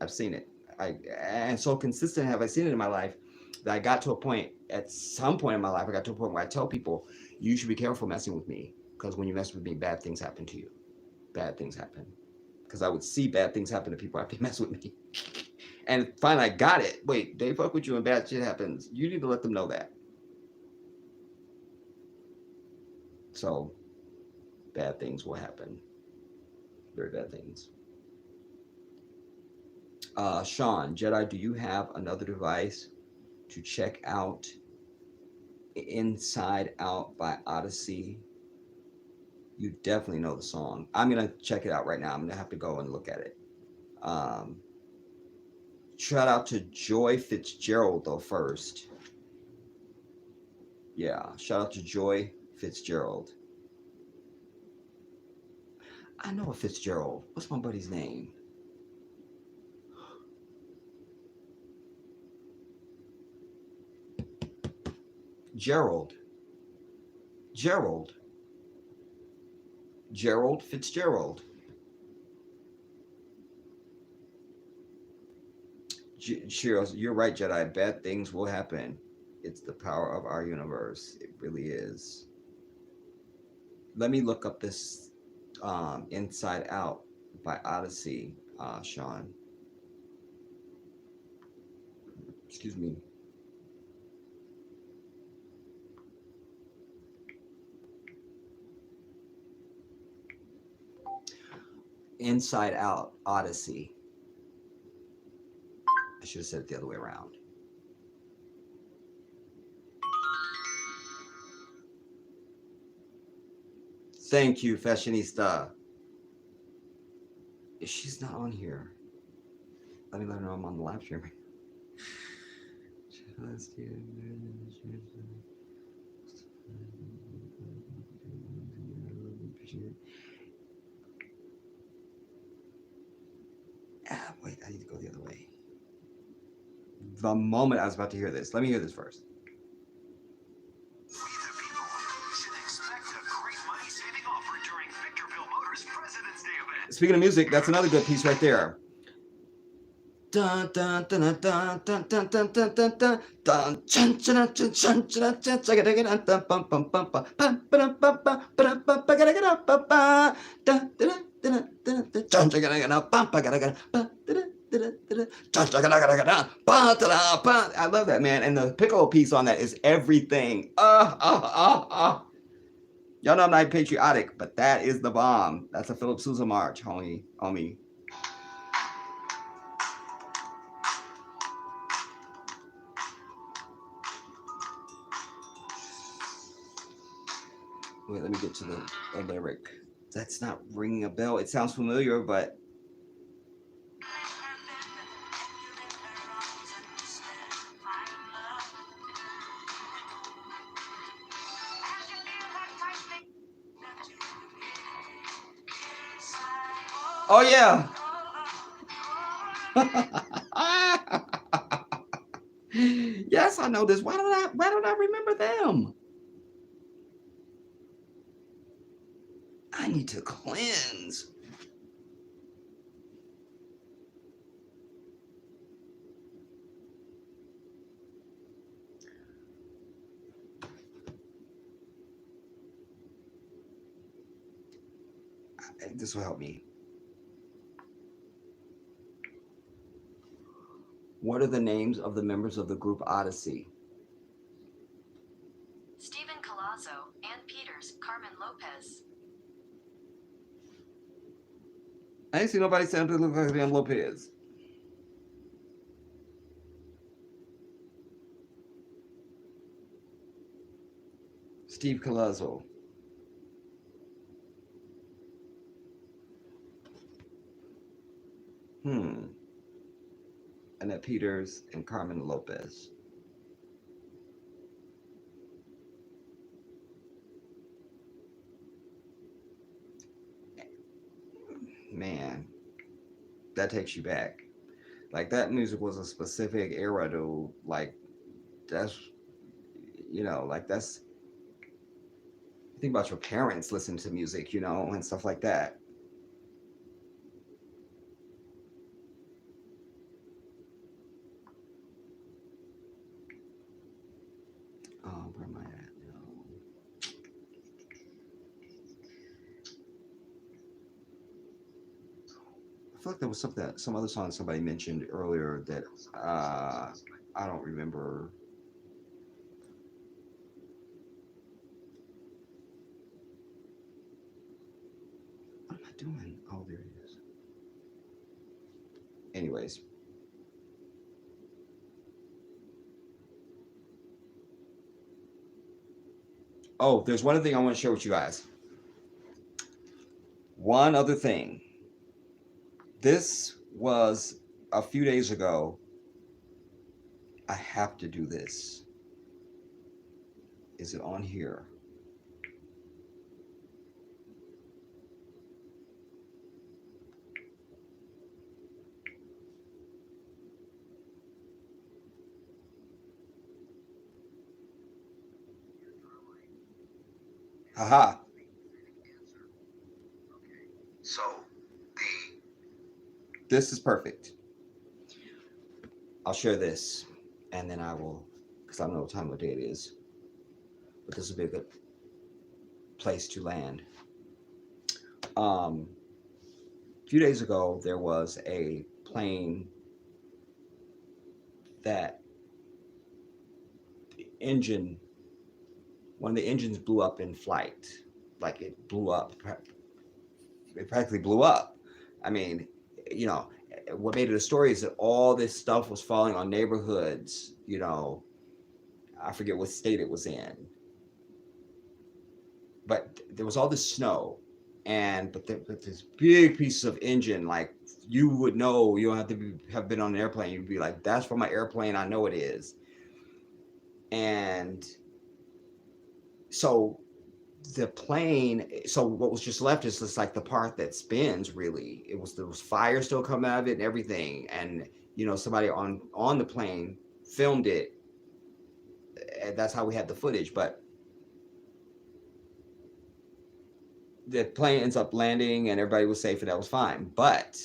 I've seen it. And so consistent have I seen it in my life that I got to a point, at some point in my life, I got to a point where I tell people, you should be careful messing with me, because when you mess with me, bad things happen to you. Bad things happen. Because I would see bad things happen to people after they mess with me. And finally I got it. Wait, they fuck with you and bad shit happens. You need to let them know that. So bad things will happen. Very bad things. Sean, Jedi, do you have another device to check out Inside Out by Odyssey? You definitely know the song. I'm going to check it out right now. I'm going to have to go and look at it. Shout out to Joy Fitzgerald, though, first. Yeah, shout out to Joy Fitzgerald. I know a Fitzgerald. What's my buddy's name? Gerald Fitzgerald. Cheers, you're right, Jedi. Bad things will happen. It's the power of our universe. It really is. Let me look up this Inside Out by Odyssey, Sean. Excuse me. Inside Out Odyssey. I should have said it the other way around. Thank you, Fashionista. She's not on here. Let me let her know I'm on the live stream. Wait, I need to go the other way. The moment I was about to hear this, let me hear this first. Speaking of music, that's another good piece right there. Dun dun dun dun dun dun dun dun dun dun dun dun chun chun chun chun chun chun chun dun bum bum bum bum bum bum bum bum bum bum bum bum bum I love that, man. And the piccolo piece on that is everything. Y'all know I'm not patriotic, but that is the bomb. That's a Philip Sousa march, homie. Wait, let me get to the lyric. That's not ringing a bell. It sounds familiar, but oh yeah. Yes, I know this. Why don't I remember them? I need to cleanse. This will help me. What are the names of the members of the group Odyssey? Stephen Colazzo, Ann Peters, Carmen Lopez. I ain't seen nobody say something look like Ann Lopez. Steve Colazzo. Annette Peters and Carmen Lopez. Man, that takes you back. Like that music was a specific era to like that's like that's think about your parents listening to music, and stuff like that. Where am I at now? I feel like there was some other song somebody mentioned earlier that I don't remember. What am I doing? Oh, there it is. Anyways. Oh, there's one other thing I want to share with you guys. One other thing. This was a few days ago. I have to do this. Is it on here? Haha. So This is perfect. I'll share this, and then I will, because I don't know what time of day it is, but this will be a good place to land. A few days ago, there was a plane that one of the engines blew up in flight. Like it blew up. It practically blew up. I mean, what made it a story is that all this stuff was falling on neighborhoods. I forget what state it was in, but there was all this snow, but this big pieces of engine, like you would know, you don't have to have been on an airplane. You'd be like, that's from my airplane. I know it is. And so what was just left is just like the part that spins. Really, there was fire still coming out of it and everything, and somebody on the plane filmed it, and that's how we had the footage. But the plane ends up landing and everybody was safe and that was fine. But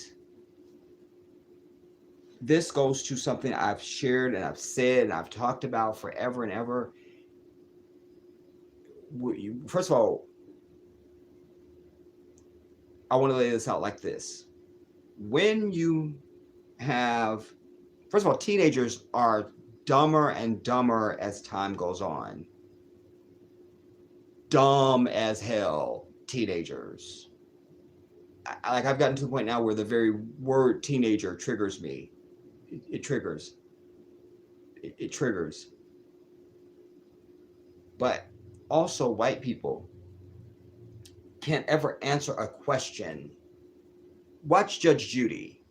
this goes to something I've shared and I've said and I've talked about forever and ever. First of all, I want to lay this out like this. When you have, first of all, teenagers are dumber and dumber as time goes on. Dumb as hell, teenagers. I've gotten to the point now where the very word teenager triggers me. It triggers. It triggers. But also, white people can't ever answer a question. Watch Judge Judy.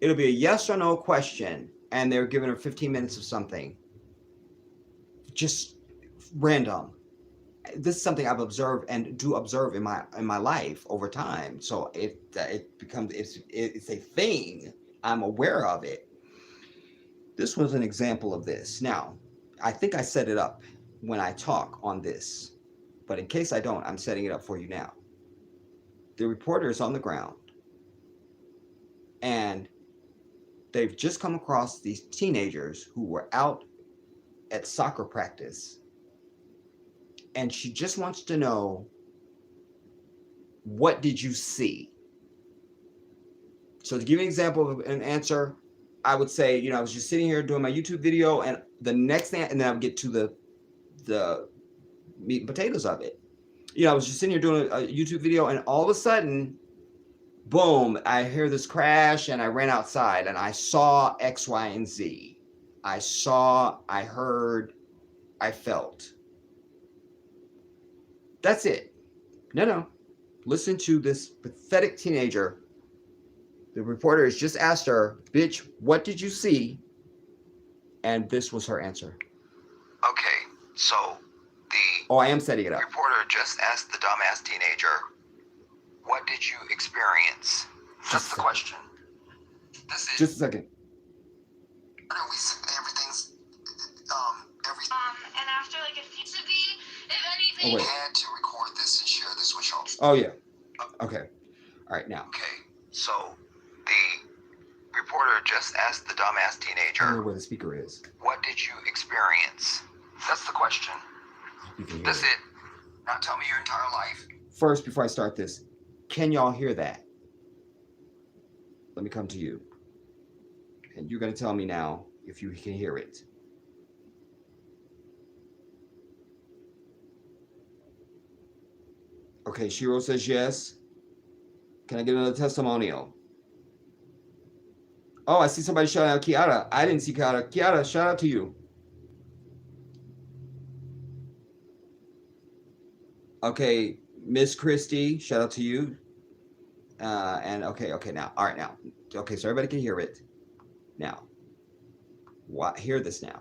It'll be a yes or no question, and they're giving her 15 minutes of something. Just random. This is something I've observed and do observe in my life over time. So it becomes it's a thing. I'm aware of it. This was an example of this. Now, I think I set it up when I talk on this, but in case I don't, I'm setting it up for you now. The reporter is on the ground, and they've just come across these teenagers who were out at soccer practice, and she just wants to know, what did you see? So to give you an example of an answer, I would say, I was just sitting here doing my YouTube video, and the next thing, and then I would get to the meat and potatoes of it. I was just sitting here doing a YouTube video, and all of a sudden, boom, I hear this crash, and I ran outside, and I saw X, Y, and Z. I saw, I heard, I felt. That's it. No. Listen to this pathetic teenager. The reporter has just asked her, bitch, what did you see? And this was her answer. Okay, so Oh, I am setting it the up. reporter just asked the dumbass teenager, what did you experience? That's the question. This is... Just a second. Everything's... And after like a few to be, if anything. Oh, wait. had to record this and share this with y'all. Oh, yeah. Okay. All right, now. Okay, so the reporter just asked the dumbass I don't teenager, know where the speaker is. what did you experience? That's the question. You can hear That's it. it. Now tell me your entire life. First, before I start this, can y'all hear that? Let me come to you. And you're going to tell me now if you can hear it. Okay, Shiro says yes. Can I get another testimonial? Oh, I see somebody shouting out Kiara. I didn't see Kiara. Kiara, shout out to you. Okay, Miss Christie, shout out to you. And okay, now. All right, now. Okay, so everybody can hear it. Now, hear this now.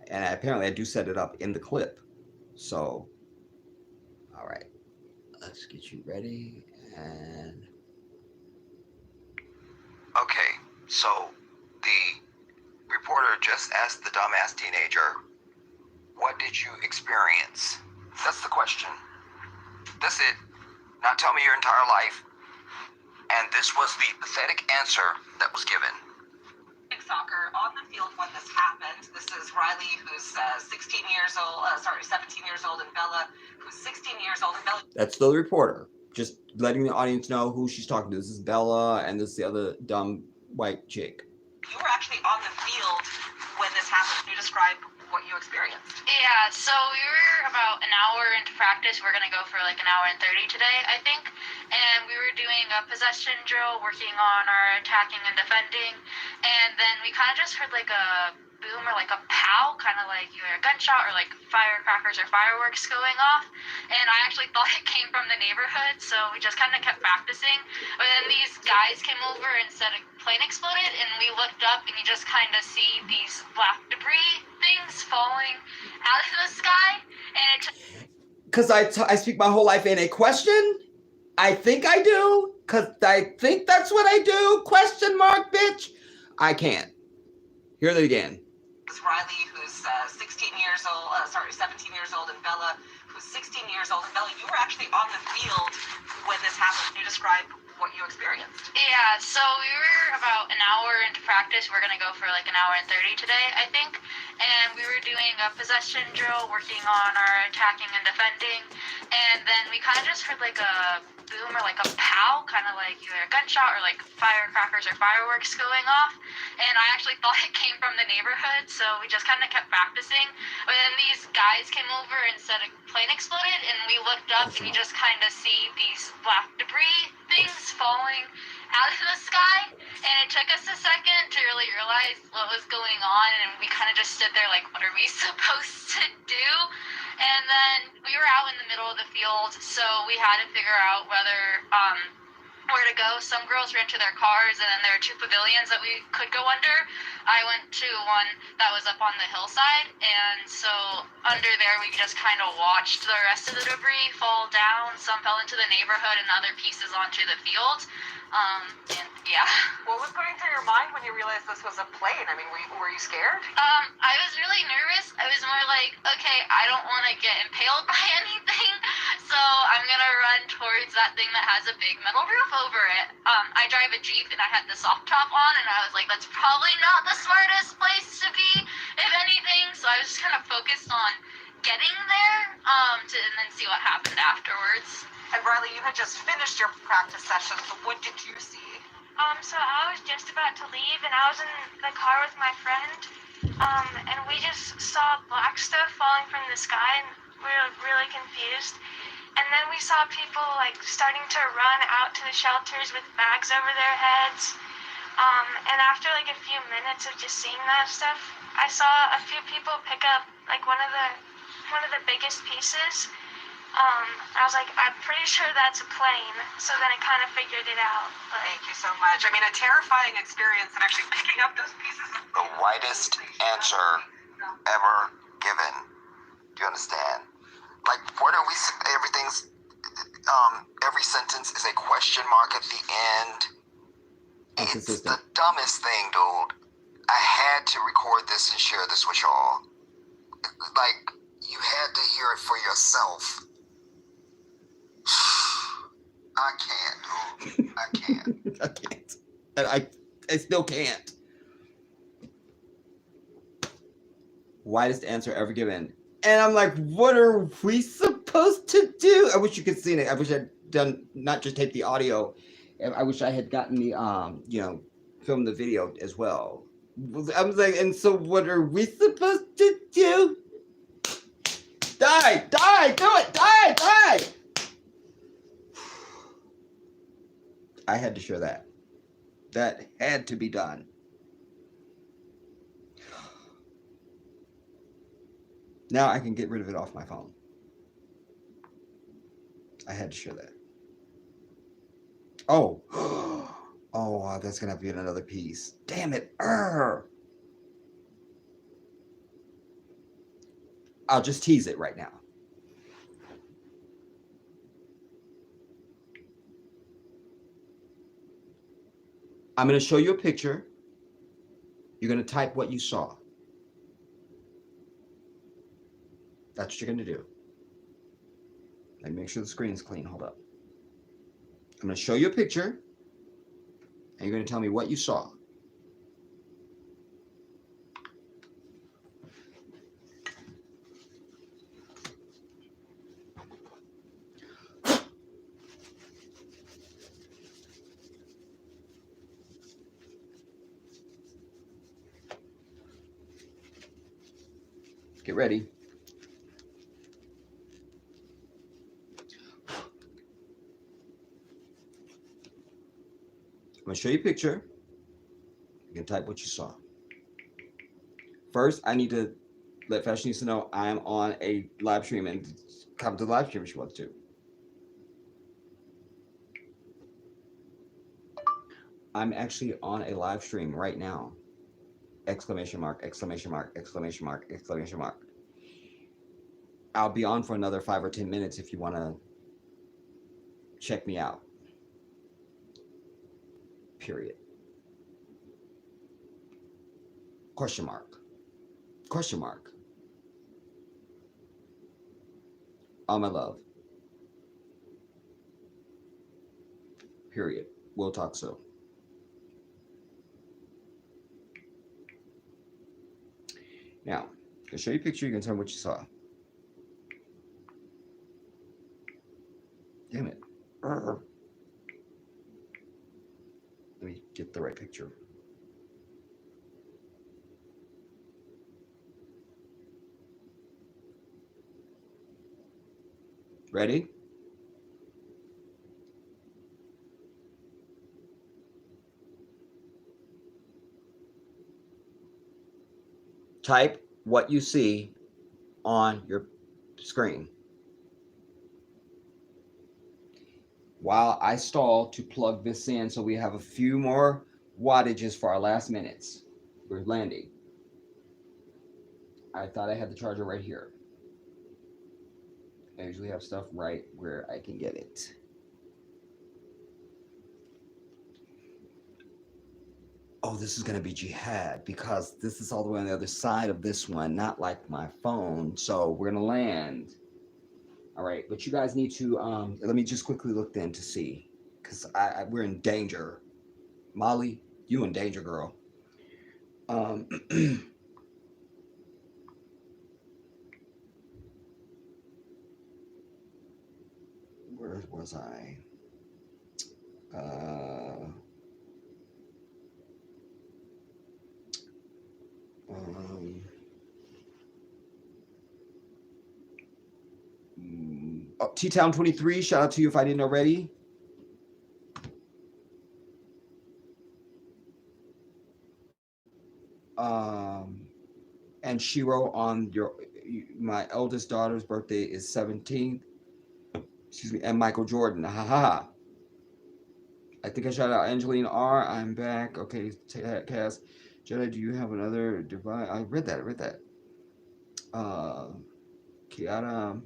And apparently I do set it up in the clip. So, all right. Let's get you ready. And Okay, so the reporter just asked the dumbass teenager, what did you experience? That's the question. That's it. Now tell me your entire life. And this was the pathetic answer that was given. Soccer on the field when this happened. This is Riley, who's 17 years old, and Bella, who's 16 years old. And Bella. that's the reporter. Just letting the audience know who she's talking to. This is Bella, and this is the other dumb white chick. You were actually on the field when this happened. Can you describe what you experienced? Yeah, so we were about an hour into practice. We're going to go for like an hour and 30 today, I think. And we were doing a possession drill, working on our attacking and defending. And then we kind of just heard like a boom or like a pow, kind of like either a gunshot or like firecrackers or fireworks going off. And I actually thought it came from the neighborhood, so we just kind of kept practicing. But then these guys came over and said a plane exploded, and we looked up and you just kind of see these black debris things falling out of the sky. And it took Because I speak my whole life in a question? I think I do. Because I think that's what I do. Question mark, bitch. I can't. Hear that again. This is Riley, who's 17 years old, and Bella, who's 16 years old. And Bella, you were actually on the field when this happened. Can you describe what you experienced? Yeah, so we were about an hour into practice. We're going to go for like an hour and 30 today, I think. And we were doing a possession drill, working on our attacking and defending. And then we kind of just heard like a boom or like a pow, kind of like either a gunshot or like firecrackers or fireworks going off. And I actually thought it came from the neighborhood, so we just kind of kept practicing. But then these guys came over and said a plane exploded, and we looked up and you just kind of see these black debris things falling out of the sky. And it took us a second to really realize what was going on, and we kind of just stood there like, what are we supposed to do? And then we were out in the middle of the field, so we had to figure out where to go. Some girls ran to their cars, and then there are 2 pavilions that we could go under. I went to one that was up on the hillside, and so under there we just kind of watched the rest of the debris fall down. Some fell into the neighborhood and other pieces onto the field. And yeah. What was going through your mind when you realized this was a plane? I mean, were you scared? I was really nervous. I was more like, okay, I don't want to get impaled by anything, so I'm gonna run towards that thing that has a big metal roof over it. I drive a Jeep and I had the soft top on, and I was like, that's probably not the smartest place to be, if anything. So I was just kind of focused on getting there, and then see what happened afterwards. And Riley, you had just finished your practice session, so what did you see? So I was just about to leave, and I was in the car with my friend, and we just saw black stuff falling from the sky, and we were really confused. And then we saw people like starting to run out to the shelters with bags over their heads. And after like a few minutes of just seeing that stuff, I saw a few people pick up like one of the biggest pieces. I was like, I'm pretty sure that's a plane. So then I kind of figured it out. But Thank you so much. I mean, a terrifying experience, and actually picking up those pieces. The rightest answer ever given. Do you understand? Like, what are we? Everything's. Every sentence is a question mark at the end. It's the dumbest thing, dude. I had to record this and share this with y'all. Like, you had to hear it for yourself. I can't, dude. I can't. I can't. And I still can't. Widest answer ever given. And I'm like, what are we supposed to do? I wish you could see it. I wish I'd done, not just take the audio. I wish I had gotten the, film the video as well. I was like, and so what are we supposed to do? Die, do it, die. I had to share that. That had to be done. Now I can get rid of it off my phone. I had to share that. Oh. Oh, that's going to have to be another piece. Damn it. I'll just tease it right now. I'm going to show you a picture. You're going to type what you saw. That's what you're going to do. Let me make sure the screen's clean. Hold up. I'm going to show you a picture, and you're going to tell me what you saw. Get ready. I'm going to show you a picture. You can type what you saw. First, I need to let Fashionista know I'm on a live stream, and come to the live stream if she wants to. I'm actually on a live stream right now. Exclamation mark, exclamation mark, exclamation mark, exclamation mark. I'll be on for another 5 or 10 minutes if you want to check me out. Period. Question mark. Question mark. All my love. Period. We'll talk soon. Now, I'll show you a picture. You can tell me what you saw. Damn it. right picture. Ready? Type what you see on your screen. While I stall to plug this in so we have a few more wattages for our last minutes. We're landing. I thought I had the charger right here. I usually have stuff right where I can get it. Oh, this is going to be jihad because this is all the way on the other side of this one, not like my phone. So we're going to land. All right, but you guys need to, let me just quickly look then to see because we're in danger. Molly, you in danger, girl. Where was I? Oh, T-Town 23, shout out to you if I didn't already. And Shiro on my eldest daughter's birthday is 17th. Excuse me, and Michael Jordan. Ha. I think I shout out Angeline R. I'm back. Okay, Cass. Jedi, do you have another device? I read that. Kiara.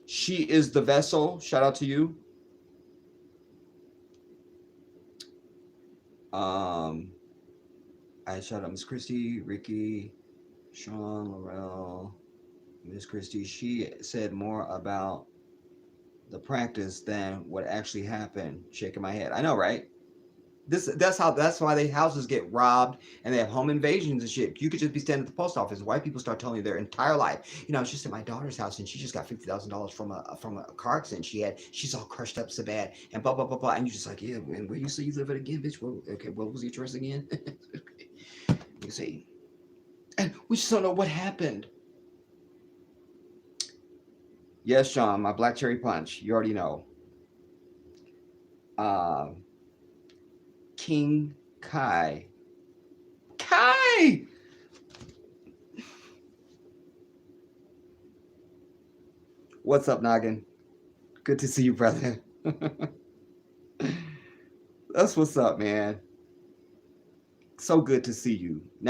She is the vessel. Shout out to you. I shout out Miss Christie, Ricky, Sean, Laurel, Miss Christie. She said more about the practice than what actually happened. Shaking my head. I know, right? That's why the houses get robbed and they have home invasions and shit. You could just be standing at the post office. White people start telling you their entire life. You know, I was just at my daughter's house and she just got $50,000 from a car accident she's all crushed up so bad and blah blah blah blah. And you're just like, yeah, man, where you say you live it again, bitch? Well, okay, what was the address again? You see, and we just don't know what happened. Yes, Sean, my black cherry punch. You already know. King Kai. What's up, Noggin? Good to see you, brother. That's what's up, man. So good to see you. Now